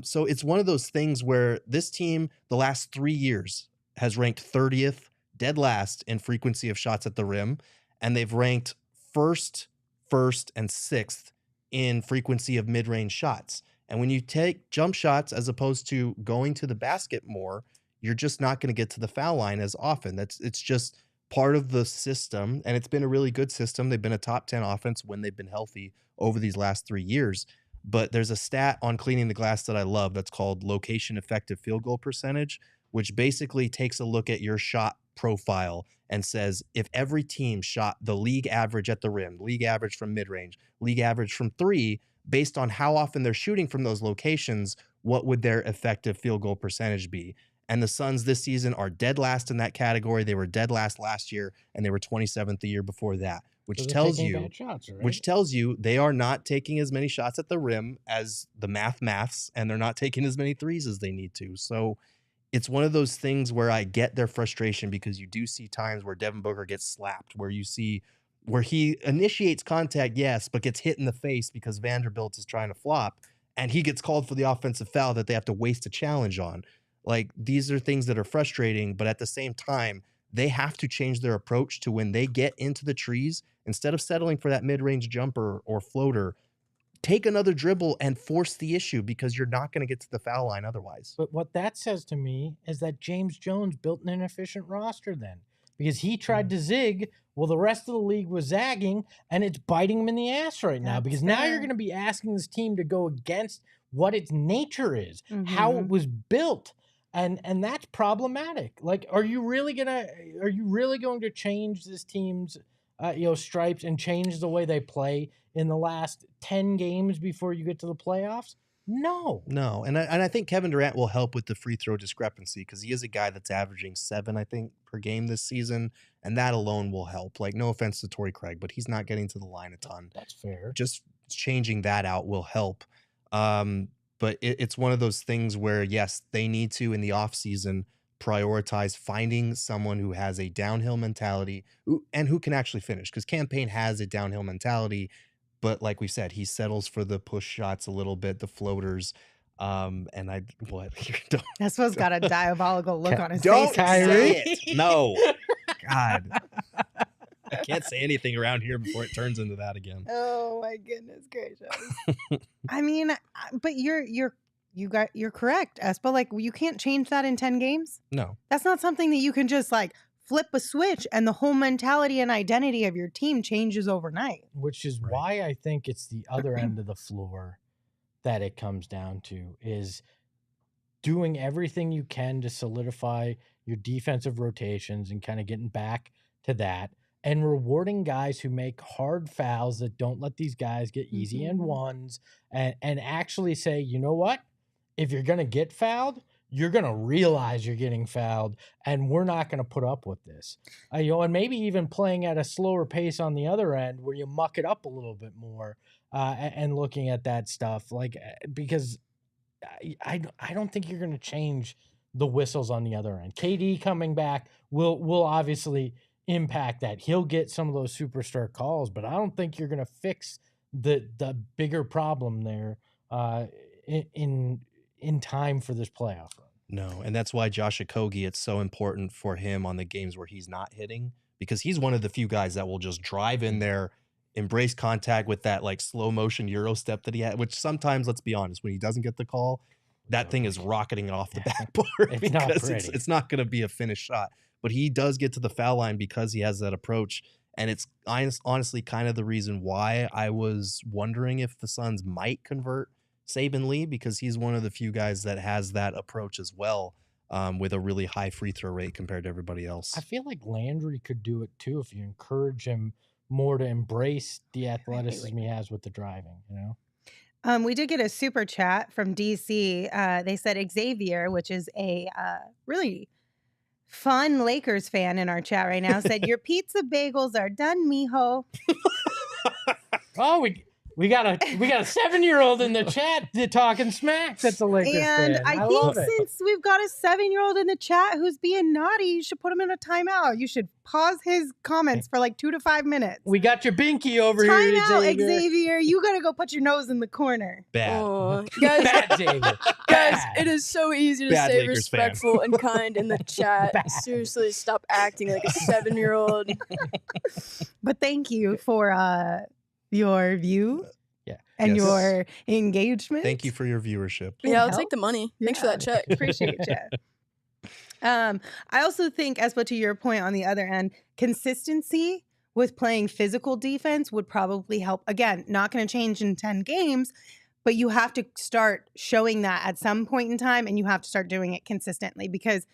So it's one of those things where this team, the last 3 years, has ranked 30th, dead last in frequency of shots at the rim. And they've ranked first, and sixth in frequency of mid-range shots. And when you take jump shots as opposed to going to the basket more, you're just not going to get to the foul line as often. It's just part of the system, and it's been a really good system. They've been a top 10 offense when they've been healthy over these last 3 years. But there's a stat on Cleaning the Glass that I love that's called location effective field goal percentage, which basically takes a look at your shot profile and says, if every team shot the league average at the rim, league average from mid-range, league average from three, based on how often they're shooting from those locations, what would their effective field goal percentage be? And the Suns this season are dead last in that category. They were dead last last year, and they were 27th the year before that, which tells you they are not taking as many shots at the rim as the maths, and they're not taking as many threes as they need to. So it's one of those things where I get their frustration, because you do see times where Devin Booker gets slapped, where you see where he initiates contact, yes, but gets hit in the face because Vanderbilt is trying to flop, and he gets called for the offensive foul that they have to waste a challenge on. Like, these are things that are frustrating, but at the same time, they have to change their approach to when they get into the trees, instead of settling for that mid-range jumper or floater, take another dribble and force the issue, because you're not going to get to the foul line otherwise. But what that says to me is that James Jones built an inefficient roster then, because he tried to zig. Well, the rest of the league was zagging, and it's biting him in the ass right now, because now you're going to be asking this team to go against what its nature is, how it was built. And that's problematic. Like, are you really going to change this team's stripes and change the way they play in the last 10 games before you get to the playoffs? No. And I think Kevin Durant will help with the free throw discrepancy, because he is a guy that's averaging 7, I think, per game this season, and that alone will help. Like, no offense to Torrey Craig, but he's not getting to the line a ton. That's fair. Just changing that out will help. But it's one of those things where, yes, they need to, in the offseason, prioritize finding someone who has a downhill mentality and who can actually finish, because Cam Payne has a downhill mentality. But like we said, he settles for the push shots a little bit, the floaters. That's what's got a diabolical look on his don't face. Say it. No. God. I can't say anything around here before it turns into that again. Oh my goodness gracious. I mean, but you're correct, Espa. Like, you can't change that in 10 games. No. That's not something that you can just like flip a switch and the whole mentality and identity of your team changes overnight. Which is why I think it's the other end of the floor that it comes down to, is doing everything you can to solidify your defensive rotations and kind of getting back to that, and rewarding guys who make hard fouls that don't let these guys get easy and ones, and actually say, you know what? If you're going to get fouled, you're going to realize you're getting fouled, and we're not going to put up with this. And maybe even playing at a slower pace on the other end where you muck it up a little bit more, and looking at that stuff. Like, because I don't think you're going to change the whistles on the other end. KD coming back will obviously impact that. He'll get some of those superstar calls, but I don't think you're going to fix the bigger problem there in time for this playoff run. No, and that's why Josh Okogie, it's so important for him on the games where he's not hitting, because he's one of the few guys that will just drive in there, embrace contact with that like slow motion Euro step that he had, which sometimes, let's be honest, when he doesn't get the call, that thing is rocketing off the backboard because it's not going to be a finished shot. But he does get to the foul line because he has that approach. And it's honestly kind of the reason why I was wondering if the Suns might convert Saban Lee, because he's one of the few guys that has that approach as well, with a really high free throw rate compared to everybody else. I feel like Landry could do it too if you encourage him more to embrace the athleticism he has with the driving, you know? We did get a super chat from DC. They said Xavier, which is a really fun Lakers fan in our chat right now, said, your pizza bagels are done, mijo. Oh, we got a 7-year-old in the chat talking smack. That's a Lakers And fan. I think since we've got a 7-year-old in the chat who's being naughty, you should put him in a timeout. You should pause his comments for like 2 to 5 minutes. We got your binky over here, Timeout, Xavier. You gotta go put your nose in the corner. Bad. Oh, guys, Bad, Xavier. guys, Bad. it is so easy to Bad stay Lakers fan. respectful and kind in the chat. Bad. Seriously, stop acting like a 7-year-old. But thank you for your view and Yes. your engagement. Thank you for your viewership. Yeah, I'll help. take the money. Thanks for that check. Appreciate you. I also think, Espa, to your point on the other end, consistency with playing physical defense would probably help. Again, not going to change in 10 games, but you have to start showing that at some point in time, and you have to start doing it consistently, because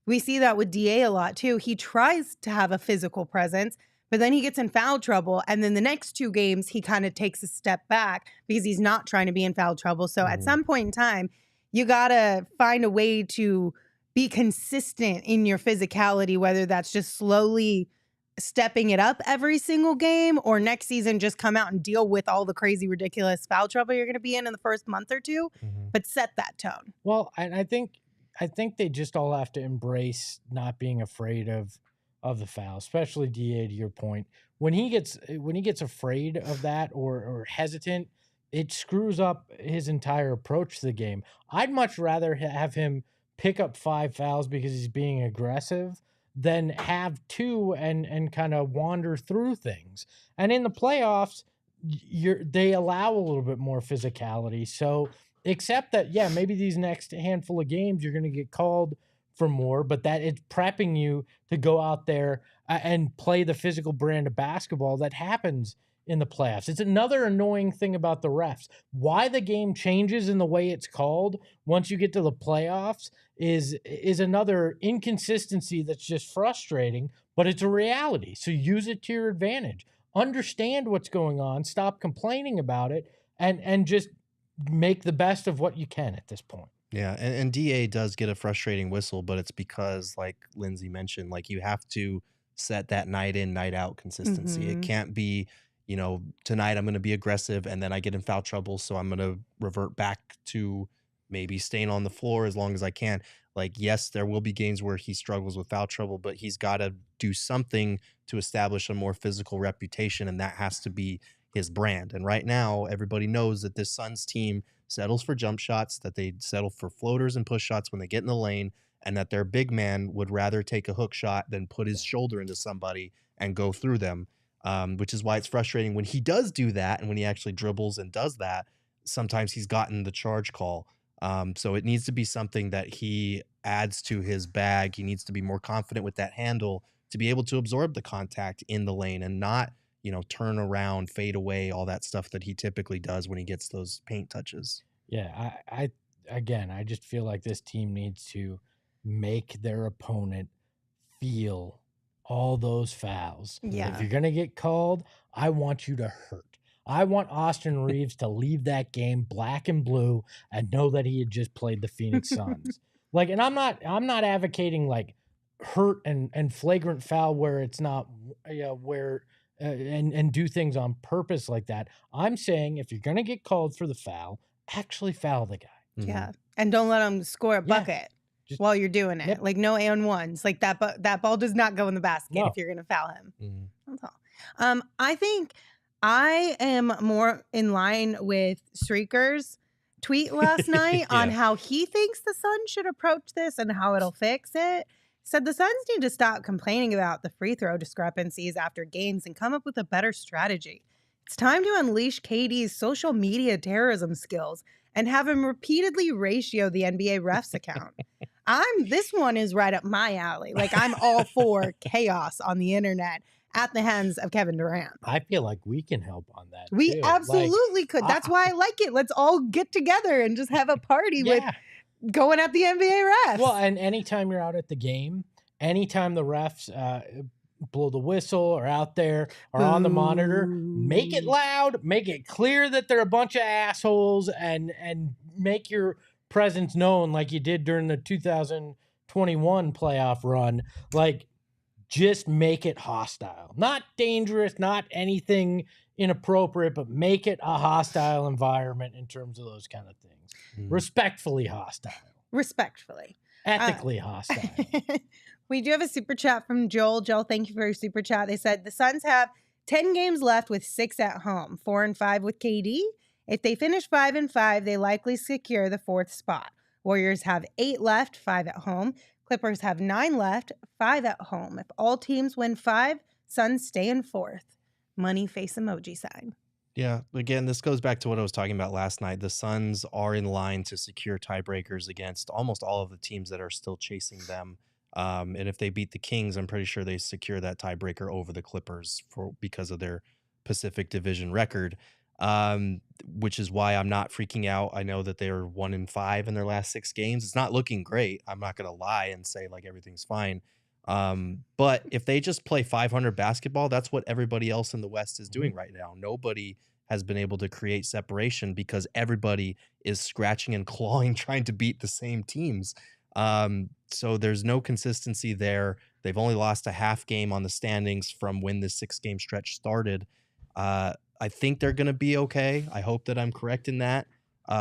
we see that with DA a lot too. He tries to have a physical presence, but then he gets in foul trouble. And then the next 2 games, he kind of takes a step back because he's not trying to be in foul trouble. So at some point in time, you got to find a way to be consistent in your physicality, whether that's just slowly stepping it up every single game, or next season just come out and deal with all the crazy, ridiculous foul trouble you're going to be in the first month or 2, but set that tone. Well, and I think they just all have to embrace not being afraid of the foul, especially DA, to your point. When he gets afraid of that or hesitant, it screws up his entire approach to the game. I'd much rather have him pick up 5 fouls because he's being aggressive than have 2 and kind of wander through things. And in the playoffs, they allow a little bit more physicality. So except that, yeah, maybe these next handful of games you're going to get called for more, but that it's prepping you to go out there and play the physical brand of basketball that happens in the playoffs. It's another annoying thing about the refs. Why the game changes in the way it's called once you get to the playoffs is another inconsistency that's just frustrating, but it's a reality. So use it to your advantage. Understand what's going on, stop complaining about it, and just make the best of what you can at this point. Yeah, and DA does get a frustrating whistle, but it's because, like Lindsay mentioned, like you have to set that night in, night out consistency. It can't be, tonight I'm going to be aggressive and then I get in foul trouble, so I'm going to revert back to maybe staying on the floor as long as I can. Like, yes, there will be games where he struggles with foul trouble, but he's got to do something to establish a more physical reputation, and that has to be his brand. And right now, everybody knows that this Suns team settles for jump shots, that they settle for floaters and push shots when they get in the lane, and that their big man would rather take a hook shot than put his shoulder into somebody and go through them, which is why it's frustrating when he does do that, and when he actually dribbles and does that, sometimes he's gotten the charge call. So it needs to be something that he adds to his bag. He needs to be more confident with that handle to be able to absorb the contact in the lane and not turn around, fade away, all that stuff that he typically does when he gets those paint touches. Yeah, I just feel like this team needs to make their opponent feel all those fouls. Yeah. If you're going to get called, I want you to hurt. I want Austin Reeves to leave that game black and blue and know that he had just played the Phoenix Suns. And I'm not advocating like hurt and flagrant foul where it's not and do things on purpose like that. I'm saying if you're going to get called for the foul, actually foul the guy. Yeah. And don't let him score a bucket while you're doing it. Like no and ones. Like that ball does not go in the basket if you're going to foul him. That's all. I think I am more in line with Streaker's tweet last night on how he thinks the Suns should approach this and how it'll fix it. Said the Suns need to stop complaining about the free throw discrepancies after games and come up with a better strategy. It's time to unleash KD's social media terrorism skills and have him repeatedly ratio the NBA refs account. This one is right up my alley. Like, I'm all for chaos on the internet at the hands of Kevin Durant. I feel like we can help on that. We too. absolutely could. That's why I like it. Let's all get together and just have a party with going at the NBA refs. Well, and anytime you're out at the game, anytime the refs blow the whistle or out there or on the monitor, make it loud, make it clear that they're a bunch of assholes, and make your presence known like you did during the 2021 playoff run. Like, just make it hostile, not dangerous, not anything inappropriate, but make it a hostile environment in terms of those kind of things. Respectfully hostile. Respectfully. Ethically hostile. We do have a super chat from Joel. Joel, thank you for your super chat. They said the Suns have 10 games left with 6 at home, 4-5 with KD. If they finish 5-5, they likely secure the 4th spot. Warriors have 8 left, 5 at home. Clippers have 9 left, 5 at home. If all teams win 5, Suns stay in 4th. Money face emoji sign. Yeah, again, this goes back to what I was talking about last night. The Suns are in line to secure tiebreakers against almost all of the teams that are still chasing them. And if they beat the Kings, I'm pretty sure they secure that tiebreaker over the Clippers because of their Pacific Division record, which is why I'm not freaking out. I know that they're 1-5 in their last 6 games. It's not looking great. I'm not going to lie and say like everything's fine. But if they just play 500 basketball, that's what everybody else in the West is doing right now. Nobody has been able to create separation because everybody is scratching and clawing trying to beat the same teams. So there's no consistency there. They've only lost a half game on the standings from when this 6-game stretch started. I think they're going to be okay. I hope that I'm correct in that.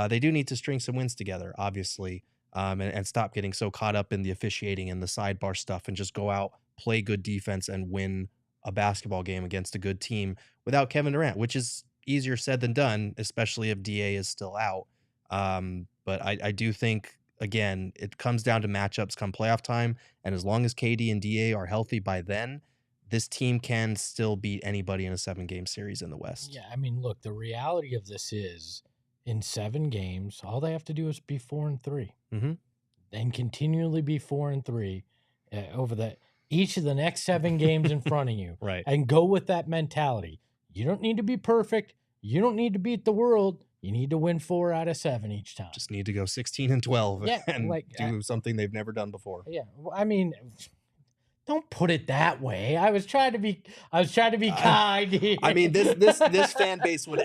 They do need to string some wins together, obviously. And stop getting so caught up in the officiating and the sidebar stuff and just go out, play good defense, and win a basketball game against a good team without Kevin Durant, which is easier said than done, especially if DA is still out. But I do think, again, it comes down to matchups come playoff time, and as long as KD and DA are healthy by then, this team can still beat anybody in a 7-game series in the West. Yeah, I mean, look, the reality of this is in 7 games, all they have to do is be 4-3. And continually be 4-3 over each of the next 7 games in front of you. Right. And go with that mentality. You don't need to be perfect. You don't need to beat the world. You need to win 4 out of 7 each time. Just need to go 16-12 Yeah, and like, do something they've never done before. Yeah, I mean, don't put it that way. I was trying to be kind here. I mean, this fan base would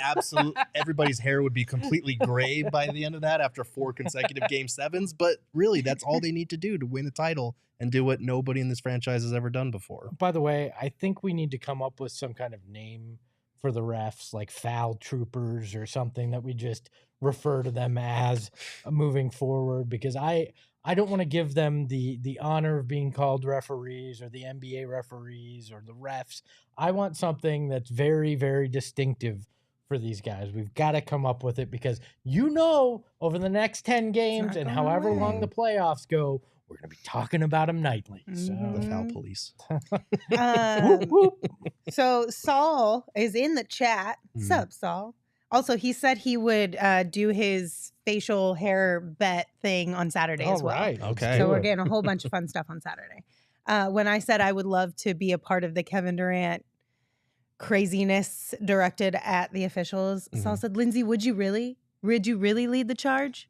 everybody's hair would be completely gray by the end of that after 4 consecutive Game 7s. But really, that's all they need to do to win a title and do what nobody in this franchise has ever done before. By the way, I think we need to come up with some kind of name for the refs, like foul troopers or something that we just refer to them as moving forward, because I don't want to give them the honor of being called referees or the NBA referees or the refs. I want something that's very, very distinctive for these guys. We've got to come up with it because, over the next 10 games and however long the playoffs go, we're going to be talking about them nightly. So The foul police. whoop, whoop. So Saul is in the chat. Sup, Saul? Also, he said he would do his facial hair bet thing on Saturday as well. Right. Okay. So we're getting a whole bunch of fun stuff on Saturday. When I said I would love to be a part of the Kevin Durant craziness directed at the officials, Saul said, Lindsay, would you really lead the charge?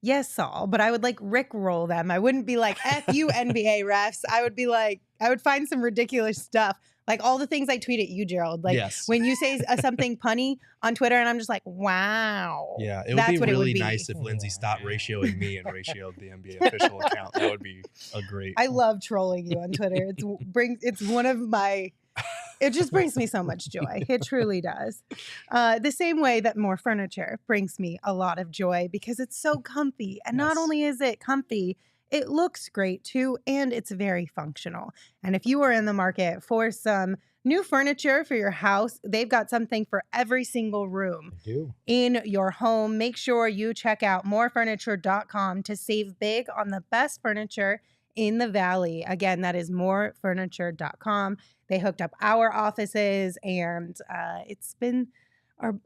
Yes, Saul, but I would like Rickroll them. I wouldn't be like, F you NBA refs. I would be like, I would find some ridiculous stuff. Like all the things I tweet at you, Gerald. Like when you say something punny on Twitter and I'm just like, wow. Yeah, it would be really nice if Lindsay stopped ratioing me and ratioed the NBA official account. That would be a great. I love trolling you on Twitter. It's one of my, it just brings me so much joy. It truly does. The same way that more furniture brings me a lot of joy because it's so comfy. And not only is it comfy, it looks great too, and it's very functional. And if you are in the market for some new furniture for your house, they've got something for every single room in your home. Make sure you check out morefurniture.com to save big on the best furniture in the Valley. Again, that is morefurniture.com. They hooked up our offices, and it's been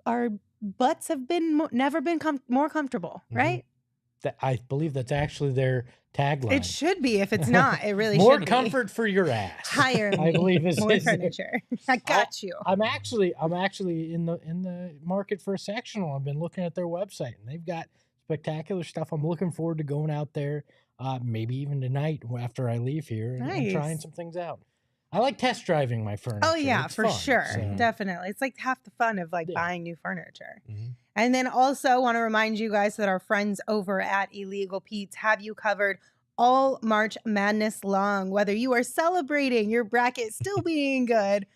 our butts have been never been more comfortable, right? I believe that's actually their tagline. It should be. If it's not, it really more should be. More comfort for your ass. Hire me. I believe is more furniture. I got you. I'm actually in the market for a sectional. I've been looking at their website, and they've got spectacular stuff. I'm looking forward to going out there, maybe even tonight after I leave here and trying some things out. I like test driving my furniture. Oh yeah, It's for fun, sure. so. Definitely. It's like half the fun of like Yeah. buying new furniture. Mhm. And then also want to remind you guys that our friends over at Illegal Pete's have you covered all March Madness long, whether you are celebrating your bracket still being good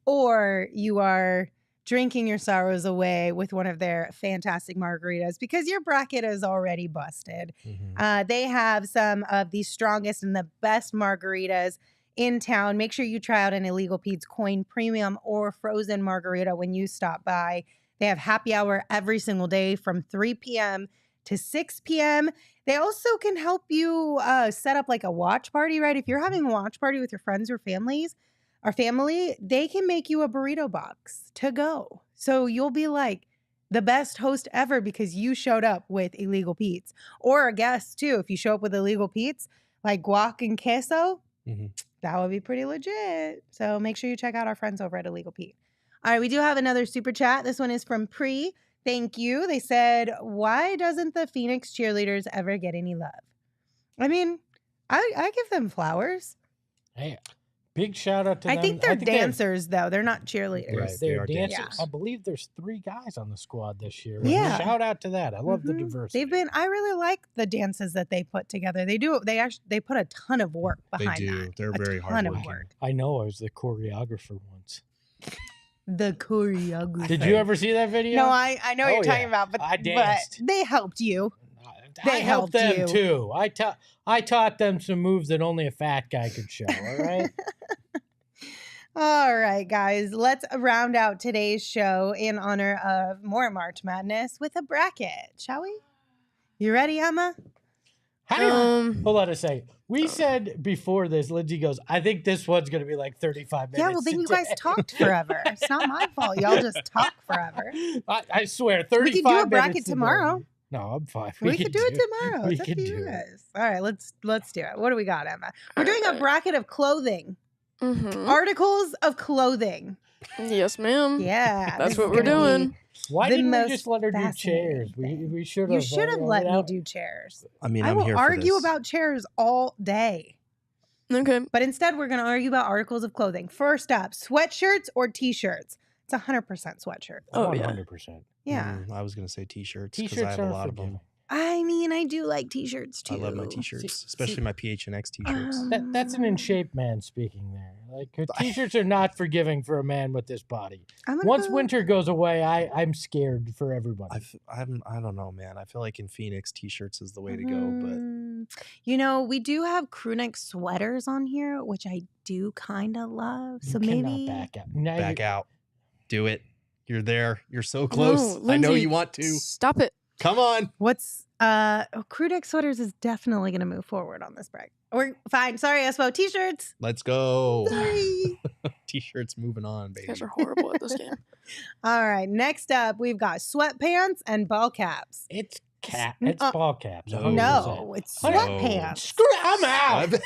or you are drinking your sorrows away with one of their fantastic margaritas because your bracket is already busted. Mhm. They have some of the strongest and the best margaritas in town. Make sure you try out an Illegal Pete's Coin Premium or Frozen Margarita when you stop by. They have happy hour every single day from 3 p.m. to 6 p.m. They also can help you set up like a watch party, right? If you're having a watch party with your friends or family, they can make you a burrito box to go. So you'll be like the best host ever because you showed up with Illegal Pete's. Or a guest too. If you show up with Illegal Pete's, like guac and queso, Mhm. that would be pretty legit. So make sure you check out our friends over at Illegal Pete. All right, we do have another super chat. This one is from Pre. Thank you. They said, why doesn't the Phoenix cheerleaders ever get any love? I mean, I give them flowers. Hey, big shout out to them. I think they're they have- dancers, though. They're not cheerleaders. Right. They're They are dancers. dancers. I believe there's 3 guys on the squad this year. Yeah. Shout out to that. I love the Mhm. diversity. I really like the dances that they put together. They put a ton of work They behind do. that. They're A very ton of hardworking. work. I know I was the choreographer once. The choreography. Did you ever see that video? No, I know what Oh, you're talking yeah. about, but I danced. But they helped you. I They helped helped them you. too. I taught them some moves that only a fat guy could show. All right. All right, guys, let's round out today's show in honor of more March Madness with a bracket, shall we? You ready, Emma? Hold on a second. We said before this, Lindsay goes, I think this one's going to be like 35 minutes. Yeah, well, then you guys today." talked forever. It's not my fault. Y'all just talk forever. I swear, 35 We could do a bracket minutes today. tomorrow. No, I'm fine. We could do it tomorrow. We It's up could to do you it. guys. All right, let's do it. What do we got, Emma? We're doing a bracket of clothing. Mm-hmm. Articles of clothing. Yes, ma'am. Yeah. That's this what is we're gonna be doing. Why the didn't we most just let her do fascinating chairs? thing. We should have. You should have let me do chairs. I mean, I I'm will here for argue this. about chairs all day. Okay. But instead, we're going to argue about articles of clothing. First up, sweatshirts or t-shirts? It's 100% sweatshirt. Oh, yeah. 100%. Yeah. I was gonna say t-shirts because T-shirts I have a are lot of forgiving. them. I mean, I do like t-shirts too. I love my t-shirts, See- especially my PHNX t-shirts. That's an in shape man speaking there. Like t-shirts are not forgiving for a man with this body. Once winter goes away, I'm scared for everybody. I don't know, man. I feel like in Phoenix, t-shirts is the way to go. But You know, we do have crew neck sweaters on here, which I do kind of love. So You cannot maybe back out. Now back you- out, do it. You're there. You're so close. I know Lindsay, you want to. Stop it. Come on. what's crew neck sweaters is definitely going to move forward on this break. We're fine. Sorry, Espo. T-shirts. Let's go. Sorry. T-shirts moving on, You baby. guys are horrible at this game. All right. Next up, we've got sweatpants and ball caps. It's N- It's ball caps. no. 100%. No, it's No. sweatpants. Screw it. I'm out.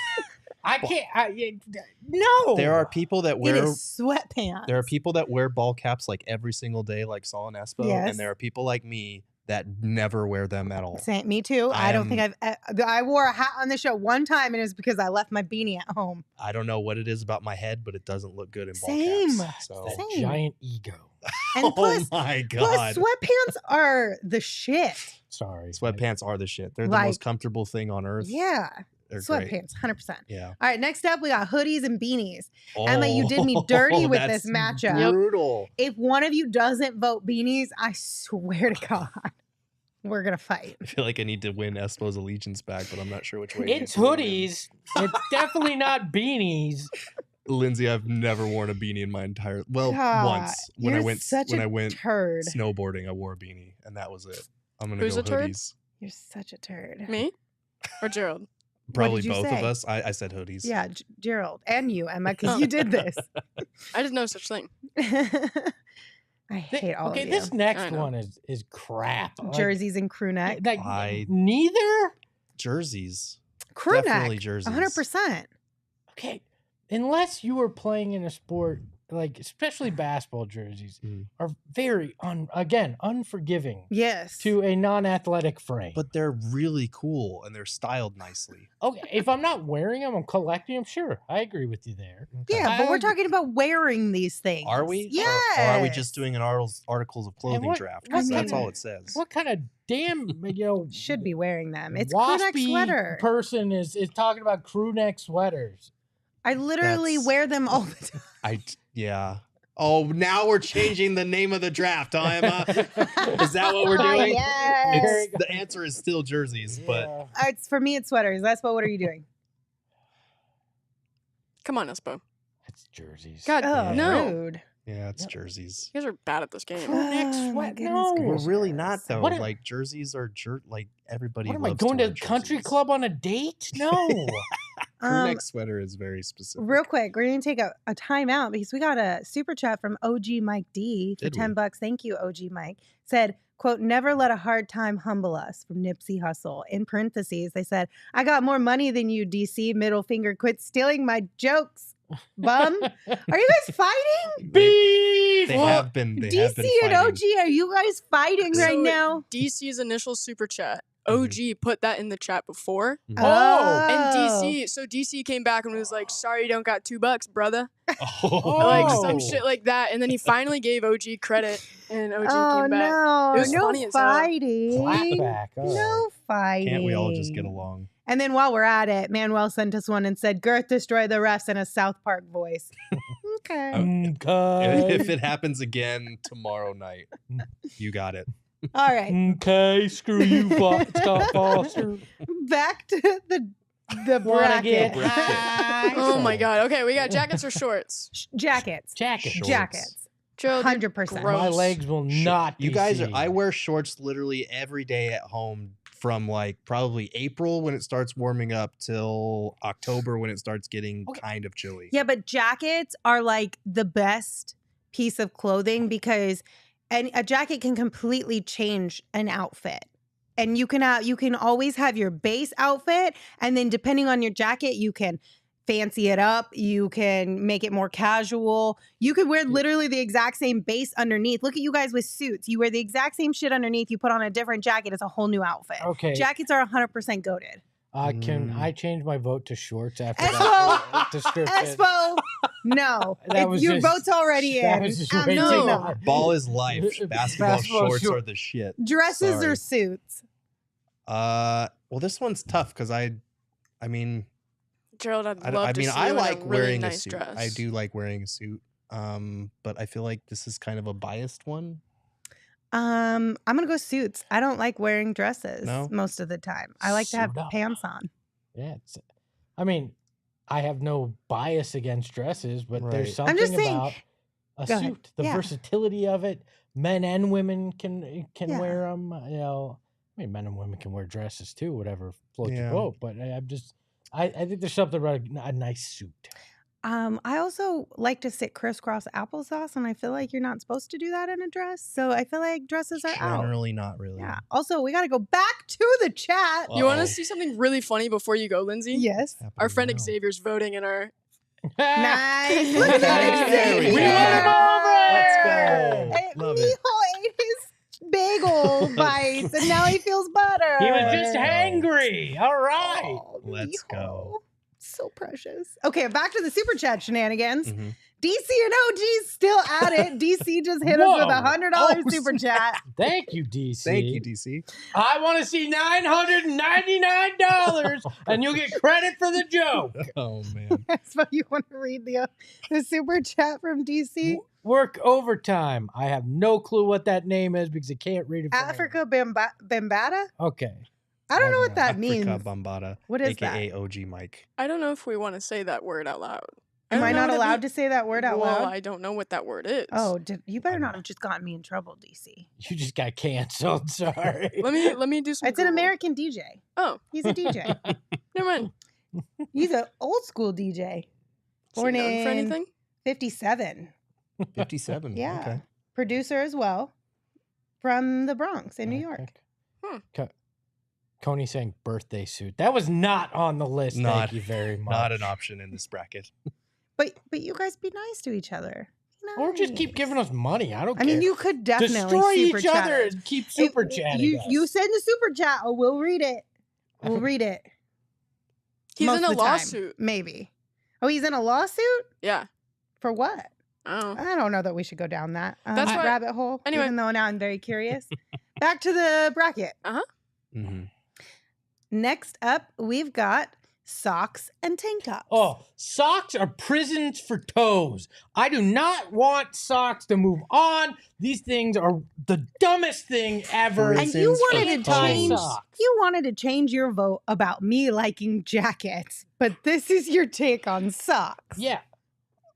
I can't. No. There are people that It wear. is sweatpants. There are people that wear ball caps like every single day, like Saul and Espo, Yes. and there are people like me that never wear them at all. Same, me too. I don't think I wore a hat on the show one time, and it was because I left my beanie at home. I don't know what it is about my head, but it doesn't look good in ball Same. caps. So. That Same. giant ego. And Oh plus, my plus, god! sweatpants are the shit. Sorry. Sweatpants are the shit. They're the Like- most comfortable thing on earth. Yeah, They're great. sweatpants, 100%. Yeah. All right, next up, we got hoodies and beanies. Emma, you did me dirty with this that's matchup. Yep. Brutal. If one of you doesn't vote beanies, I swear to God, we're gonna fight. I feel like I need to win Espo's allegiance back, but I'm not sure which way. It's hoodies. It's definitely not beanies. Lindsay, I've never worn a beanie in my entire once when I you're went such a turd. snowboarding. I wore a beanie, and that was it. I'm gonna Who's go a turd? hoodies. You're such a turd. Me or Gerald? Probably did you both say? of us. I said hoodies. Yeah, Gerald and you, Emma, because Oh. you did this. I did no such thing. I hate all Okay, of you. this I next know. one is crap. Like- Jerseys and crew neck. Like, I- neither. Jerseys. Crew Definitely neck. jerseys. 100%. Okay, unless you were playing in a sport like especially basketball jerseys, are very unforgiving. Yes. To a non-athletic frame. But they're really cool and they're styled nicely. Okay, if I'm not wearing them, I'm collecting them. Sure, I agree with you there. Yeah, but we're talking about wearing these things. Are we? Yes. Or are we just doing an articles of clothing draft? 'Cause that's all it says. What kind of damn, should be wearing them? It's crew neck waspy sweater. person is talking about crew neck sweaters. I literally wear them all the time. Yeah. Oh, now we're changing the name of the draft, huh, Emma? Is that what we're doing? Yes. The answer is still jerseys, but It's for me. It's sweaters. Espo, what are you doing? Come on, Espo. It's jerseys. God, no. Rude. yeah, it's jerseys. You guys are bad at this game. Crew neck sweat. No. We're really not though. What like jerseys are like everybody. What am I loves going to wear a country jerseys. club on a date? No. Crew neck sweater is very specific. Real quick, we're going to take a timeout because we got a super chat from OG Mike D for Did we? $10. Thank you, OG Mike. Said, quote, never let a hard time humble us, from Nipsey Hussle. In parentheses, they said, I got more money than you, DC. Middle finger, quit stealing my jokes, bum. Are you guys fighting? Beef! They have been. They have DC been and fighting. OG, are you guys fighting right now? DC's initial super chat. OG put that in the chat before. Oh. And DC came back and was like, sorry you don't got $2, brother. Oh. Like some shit like that. And then he finally gave OG credit and OG came back. No, It was no funny as hell. fighting. Clapback. No fighting. Can't we all just get along? And then while we're at it, Manuel sent us one and said, Girth destroy the refs in a South Park voice. Okay. If it happens again tomorrow night, you got it. All right. Okay, screw you, Scott Foster. Back to the Wanna get bracket. high? Oh my God. Okay, we got jackets or shorts? Jackets. Jackets. Jackets. Gerald, 100%. My legs will not be You guys are. seen. I wear shorts literally every day at home from like probably April when it starts warming up till October when it starts getting kind of chilly. Yeah, but jackets are like the best piece of clothing because a jacket can completely change an outfit. And you can always have your base outfit, and then depending on your jacket, you can fancy it up. You can make it more casual. You could wear literally the exact same base underneath. Look at you guys with suits. You wear the exact same shit underneath. You put on a different jacket. It's a whole new outfit. Okay. Jackets are 100% goated. Can I change my vote to shorts after Espo! that description? Espo! No. That was your just- vote's already that in. was just I'm way not- too no. much. Ball is life. Basketball shorts short- are the shit. Dresses Sorry. or suits? Well, this one's tough because I mean, Gerald, I'd love to see I you like in a really wearing nice a suit. dress. I do like wearing a suit. But I feel like this is kind of a biased one. I'm gonna go suits. I don't like wearing dresses No? most of the time. I like to have Suit up. pants on. Yeah, I mean, I have no bias against dresses, but Right. there's I'm something just saying- about a Go ahead. suit, the Yeah. versatility of it. Men and women can Yeah. wear them. You know, I mean, men and women can wear dresses too, whatever floats your Yeah. boat. But I think there's something about a nice suit. I also like to sit crisscross applesauce, and I feel like you're not supposed to do that in a dress. So I feel like dresses are out. Generally, not really. Yeah. Also, we got to go back to the chat. You want Uh-oh. to see something really funny before you go, Lindsay? Yes. Our friend Happening now. Xavier's voting in our. Nice. Look at There we Xavier. go. Let's go. Hey, Love Mijo it. ate his bagel bites, and now he feels better. He was just hangry. All right. Oh, Let's Mijo. go. So precious. Okay, back to the super chat shenanigans. Mhm. DC and OG's still at it. DC just hit us with Whoa. $100 Oh, super chat. Thank you, DC. Thank you, DC. I want to see $999, and you'll get credit for the joke. Oh man. So you want to read the super chat from DC? Work overtime. I have no clue what that name is because I can't read it. Africa Bambata? Okay. I don't know what that Africa means. Bambata. What is AKA OG Mike. I don't know if we want to say that word out loud. Am I not allowed to say that word out Well, loud? I don't know what that word is. Oh, you better not have just gotten me in trouble, DC. You just got canceled. Sorry. Let me do some. It's an Google. American DJ. Oh, He's a DJ. never mind. He's an old school DJ. Is he Born known for in anything? 57. 57. Yeah. Okay. Producer as well. From the Bronx in New York. Coney saying birthday suit. That was not on the list. Not- Thank you very much. Not an option in this bracket. But you guys be nice to each other. Or just keep giving us money. I don't care. I mean, you could definitely destroy super each chat other us. and keep super chatting You us. send the super chat. Oh, we'll read it. We'll read it. He's Most in a of the time, lawsuit. maybe. Oh, he's in a lawsuit? Yeah. For what? Oh. I don't know that we should go down that That's why- rabbit hole. Anyway. Even though now I'm very curious. Back to the bracket. Mm-hmm. Next up, we've got socks and tank tops. Oh, socks are prisons for toes. I do not want socks to move on. These things are the dumbest thing ever. And you wanted to change. Socks. You wanted to change your vote about me liking jackets, but this is your take on socks. Yeah.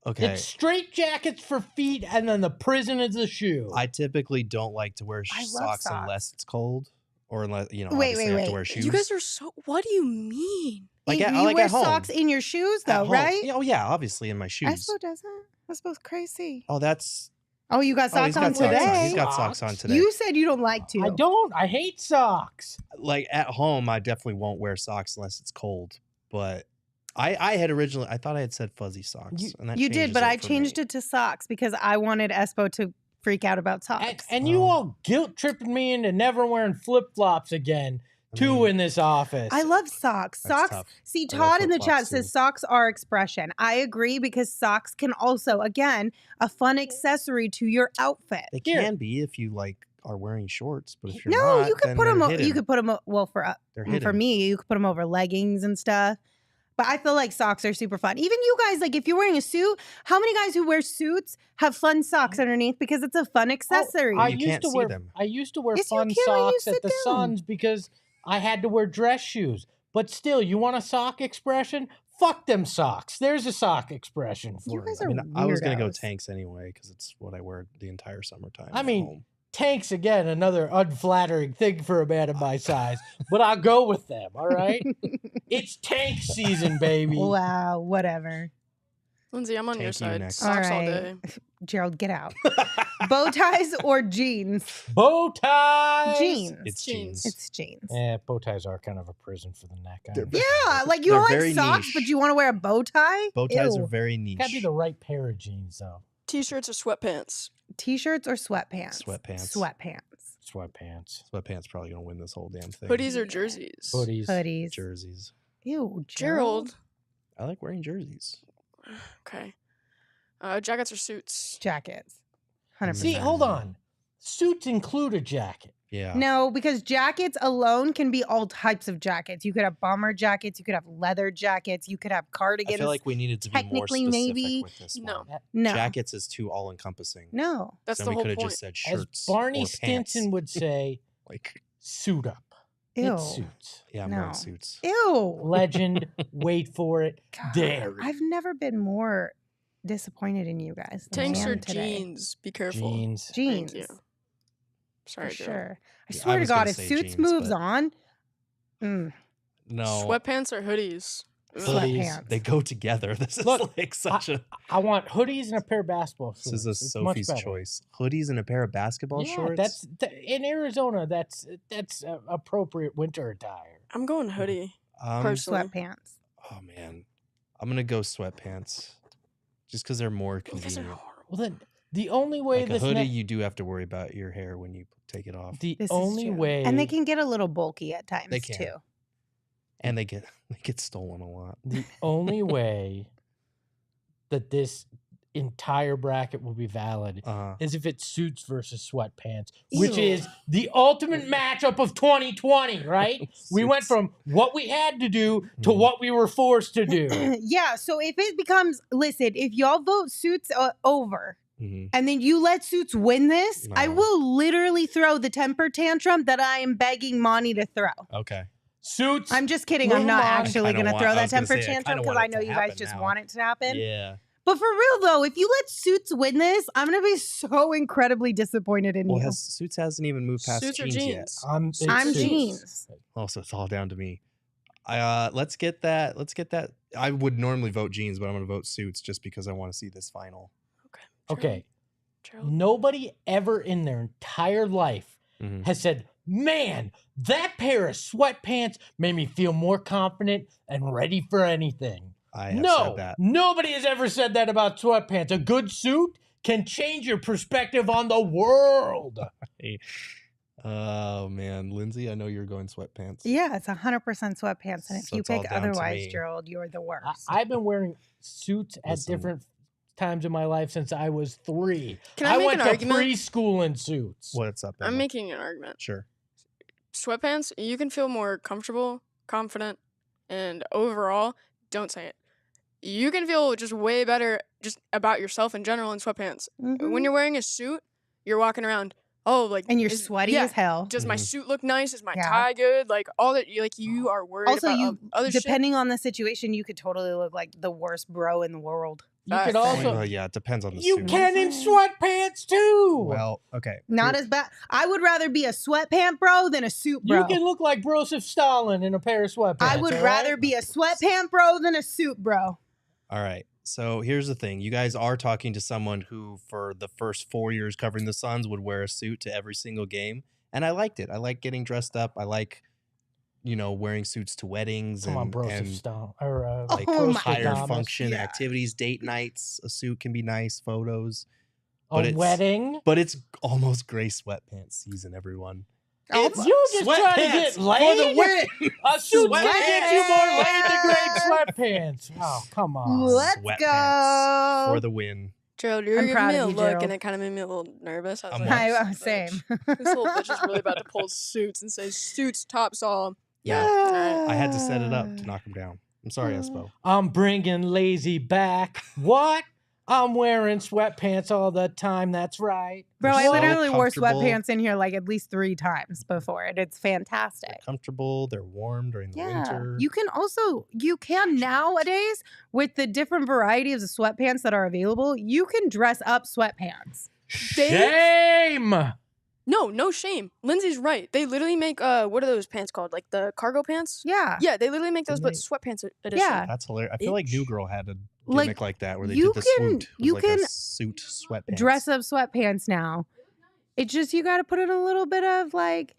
Okay. It's straight jackets for feet, and then the prison is the shoe. I typically don't like to wear I love socks socks. unless it's cold, or unless Wait, obviously I have to wear wait. shoes. You guys are so. What do you mean? Like you at- like wear at home. socks in your shoes, At though, home. right? Oh yeah, obviously in my shoes. Espo doesn't. Espo's crazy. Oh, that's. Oh, you got Oh, he's socks on got socks today. He's got socks on today. You said you don't like to. I don't. I hate socks. Like at home, I definitely won't wear socks unless it's cold. But I had originally, I thought I had said fuzzy socks. And that You did, changes but I for changed me. it to socks because I wanted Espo to freak out about socks. And you all guilt tripping me into never wearing flip flops again. Two in this office. I love socks. That's Socks. tough. See, I love Todd in the chat flip-flops, says too. socks are expression. I agree because socks can also, again, a fun accessory to your outfit. They Here. can be if you like are wearing shorts, but if you're No, not, you could then put them. they're You hidden. could put them. Well, for They're for hidden. me, you could put them over leggings and stuff. But I feel like socks are super fun. Even you guys, like if you're wearing a suit, how many guys who wear suits have fun socks underneath because it's a fun accessory? I You used can't to see wear. them. I used to wear Yes, you fun can when you socks at sit the down. Suns because I had to wear dress shoes. But still, you want a sock expression? Fuck them socks. There's a sock expression for You guys you. are I mean, I was gonna go weirdos. tanks anyway because it's what I wear the entire summertime. I at mean, home. Tanks again, another unflattering thing for a man of my size, but I'll go with them. All right, it's tank season, baby. Wow, whatever. Lindsay, I'm on your Thank you, side. next. Socks all All day. Gerald, get out. Bow ties or jeans? Bow ties. Jeans. it's jeans. jeans. It's jeans. Yeah, bow ties are kind of a prison for the neck. I They're understand. Yeah, like you They're like very socks, niche. but you want to wear a bow tie? Bow ties Ew. are very niche. Gotta be the right pair of jeans, though. T-shirts or sweatpants. T-shirts or sweatpants? Sweatpants. Sweatpants. Sweatpants, Sweatpants probably gonna win this whole damn thing. Hoodies or jerseys. hoodies. Hoodies. jerseys. Ew, Gerald. I like wearing jerseys. Okay. Jackets or suits. Jackets. 100%. See, hold on. Suits include a jacket. Yeah. No, because jackets alone can be all types of jackets. You could have bomber jackets. You could have leather jackets. You could have I cardigans. feel like we needed to be more technically, specific maybe. with this No. one. no. Jackets is too all encompassing. No. That's then the we whole could have point. just said As shirts. Barney or pants. Stinson would say, Like, suit up. Ew. It's suits. yeah, I'm No. wearing suits. Ew. Legend, wait for it, God, dairy. I've never been more disappointed in you guys. than I Tanks or am today. jeans. Be careful. Jeans. Jeans. Thank you. Sorry, For Gerald. sure. I Yeah, I swear to was God, gonna if say suits jeans, moves but- on, No. Sweatpants or hoodies. Ugh. Hoodies. sweatpants. They go together. This is Look, like such a. I want hoodies and a pair of basketball shorts. This is a It's much Sophie's better. choice. Hoodies and a pair of basketball Yeah, shorts. in Arizona. That's appropriate winter attire. I'm going hoodie. Um, personally. Sweatpants. oh man, I'm gonna go sweatpants, just because they're more You guys are convenient. horrible. Well, then the only way Like a this hoodie, ne- you do have to worry about your hair when you take it off, the This is only true. way And they can get a little bulky at times They can. too. and they get stolen a lot. the only way that this entire bracket will be valid is if it's suits versus sweatpants, which Ew. is the ultimate matchup of 2020, right? We went Suits. from what we had to do to Mhm. what we were forced to do. Yeah, so if it becomes, listen, if y'all vote suits over Mhm. and then you let suits win this, I No. will literally throw the temper tantrum that I am begging Monty to throw. Okay. Suits. I'm just kidding. Move I'm not on. actually Kinda going to want- throw I that was gonna temper say, I tantrum kinda because want I it know to you guys happen just now. want it to happen. Yeah. But for real though, if you let suits win this, I'm going to be so incredibly disappointed in Well, you. Suits hasn't even moved past Suits or jeans yet. jeans? I'm I'm suits. jeans. Also, it's all down to me. Let's get that. I would normally vote jeans, but I'm going to vote suits just because I want to see this final. Okay. Gerald. Nobody ever in their entire life Mhm. has said, man, that pair of sweatpants made me feel more confident and ready for anything. I have No, said that. nobody has ever said that about sweatpants. A good suit can change your perspective on the world. Oh man, Lindsay, I know you're going sweatpants. Yeah, it's 100% sweatpants. And if So you it's all pick down to otherwise, me. Gerald, you're the worst. I've been wearing suits at Listen. different times in my life since I was 3. Can I make went an to argument? preschool in suits. What's up? I'm Emma? making an argument. Sure. Sweatpants, you can feel more comfortable, confident, and overall, don't say it. You can feel just way better just about yourself in general in sweatpants. Mhm. When you're wearing a suit, you're walking around, oh, like and you're is- sweaty yeah, as hell. Does my Mhm. suit look nice? Is my Yeah. tie good? Like all that, you are worried Also, about you other shit. depending on the situation, you could totally look like the worst bro in the world. You could Facts. also Well, yeah, it depends on the you suit. can in sweatpants too. Well, okay. Not here- as bad. I would rather be a sweatpant bro than a suit bro. You can look like Broseph Stalin in a pair of sweatpants. I would all rather right? be a sweatpant bro than a suit bro. All right. So here's the thing. You guys are talking to someone who, for the first 4 years covering the Suns, would wear a suit to every single game. And I liked it. I like getting dressed up. I like, wearing suits to weddings Come on, and, Broseph and Stalin. Or, like Oh my higher Thomas. function Yeah. activities, date nights. A suit can be nice, photos. A but it's- wedding. But it's almost gray sweatpants season, everyone. You just trying to get laid? win. A suit Sweatpants. can get you more laid than great sweatpants. Oh, come on. Let's Sweatpants go. for the win. Gerald, you were I'm giving proud me of a you, look, Gerald. and it kind of made me a little nervous. I was I'm like, not. I this same. bitch- This little bitch is really about to pull suits and say suits tops all. Yeah. All right. I had to set it up to knock him down. I'm sorry, Espo. I'm bringing lazy back. What? I'm wearing sweatpants all the time. That's right. Bro, They're I so literally wore comfortable. sweatpants in here like at least 3 times before, and it's fantastic. They're comfortable. They're warm during the Yeah. winter. You can nowadays, with the different varieties of sweatpants that are available, you can dress up sweatpants. Shame. No shame. Lindsay's right. They literally make what are those pants called? Like the cargo pants? Yeah. Yeah, they literally make those, but Didn't sweatpants edition. Yeah. That's hilarious. I feel like New Girl had a Like, gimmick like that where they you did the can- swoot. It was you like can a suit sweatpants. Dress up sweatpants now. It's just you got to put in a little bit of like.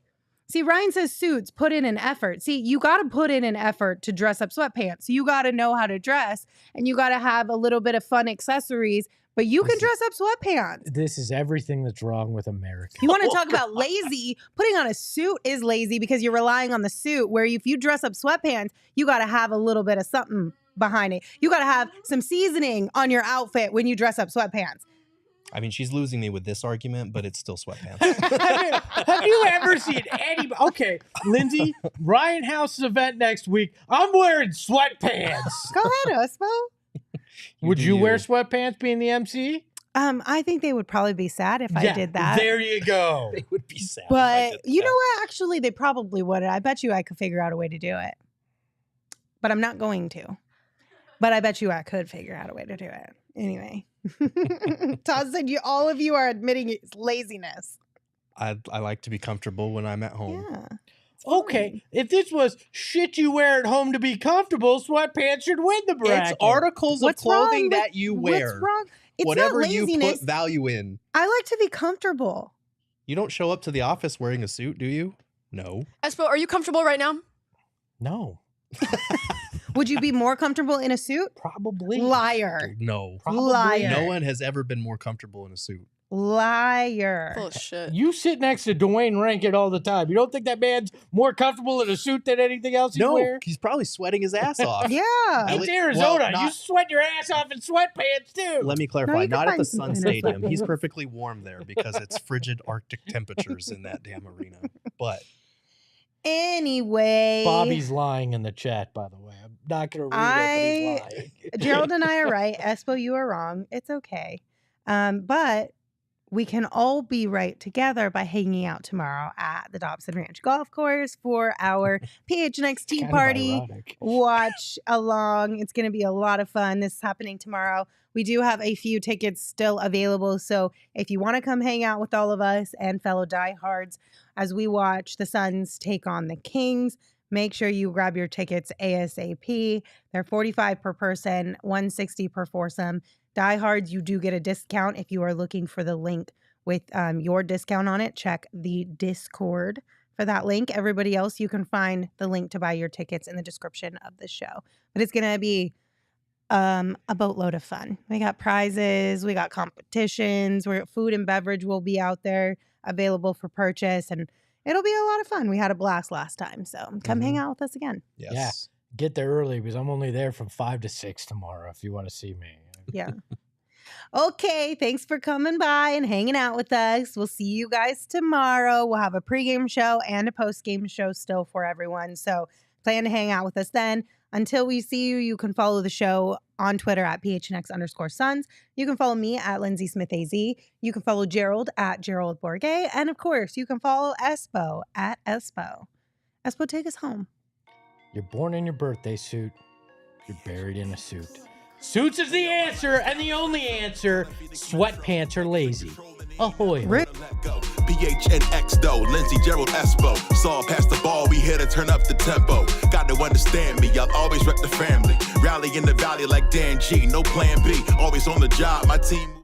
See, Ryan says suits, put in an effort. See, you got to put in an effort to dress up sweatpants. You got to know how to dress, and you got to have a little bit of fun accessories, but you can dress up sweatpants. This is everything that's wrong with America. You want to talk about lazy? Putting on a suit is lazy because you're relying on the suit, where if you dress up sweatpants, you got to have a little bit of something behind it. You got to have some seasoning on your outfit when you dress up sweatpants. I mean, she's losing me with this argument, but it's still sweatpants. Have you ever seen any? Okay, Lindsay, Ryan House's event next week. I'm wearing sweatpants. Go ahead, Osmo. Would do you wear you. sweatpants being the MC? I think they would probably be sad if I did that. There you go. They would be sad. if I But did you that. know what? Actually, they probably would. I bet you I could figure out a way to do it. But I'm not going to. But I bet you I could figure out a way to do it. Anyway. Todd said all of you are admitting it's laziness. I like to be comfortable when I'm at home. Yeah. Okay, if this was shit you wear at home to be comfortable, sweatpants should win the bracket. It's articles What's of clothing wrong with- that you wear. What's wrong? It's Whatever not you laziness. put value in. I like to be comfortable. You don't show up to the office wearing a suit, do you? No. Espo, are you comfortable right now? No, Would you be more comfortable in a suit? probably. Liar. No. Probably. Liar. No one has ever been more comfortable in a suit. Liar. Full of shit. You sit next to Dwayne Rankin all the time. You don't think that man's more comfortable in a suit than anything else he No, wears? he's probably sweating his ass off. Yeah. It's Well, Arizona. not- You sweat your ass off in sweatpants too. Let me clarify. you can Not at find the some Sun kind of Stadium. He's sweatpants. perfectly warm there because it's frigid Arctic temperatures in that damn arena. But Anyway. Bobby's lying in the chat, by the way. I'm not going to read it, but he's lying. Gerald and I are right. Espo, you are wrong. It's okay. But we can all be right together by hanging out tomorrow at the Dobson Ranch Golf Course for our PHNX Tea Kind of Party ironic. watch along. It's going to be a lot of fun. This is happening tomorrow. We do have a few tickets still available. So if you want to come hang out with all of us and fellow diehards as we watch the Suns take on the Kings, make sure you grab your tickets ASAP. They're $45 per person, $160 per foursome. Diehards, you do get a discount if you are looking for the link with your discount on it. Check the Discord for that link. Everybody else, you can find the link to buy your tickets in the description of the show. But it's going to be a boatload of fun. We got prizes, we got competitions, where food and beverage will be out there available for purchase, and it'll be a lot of fun. We had a blast last time, so come hang out with us again. Yes. Yeah. Get there early because I'm only there from 5 to 6 tomorrow if you want to see me. Yeah. Okay, thanks for coming by and hanging out with us. We'll see you guys tomorrow. We'll have a pregame show and a postgame show still for everyone. So plan to hang out with us then. Until we see you, you can follow the show on Twitter at PHNX_Suns. You can follow me at Lindsay Smith AZ. You can follow Gerald at Gerald Bourget. And of course, you can follow Espo at Espo. Espo, take us home. You're born in your birthday suit. You're buried in a suit. Suits is the answer and the only answer. Sweatpants are lazy. Ahoy. PHNX though, Lindsay, Gerald, Espo. Saw past the ball, we here to turn up the tempo. Got to understand me, I'll always rep the family. Rally in the valley like Dan G, no plan B. Always on the job, my team.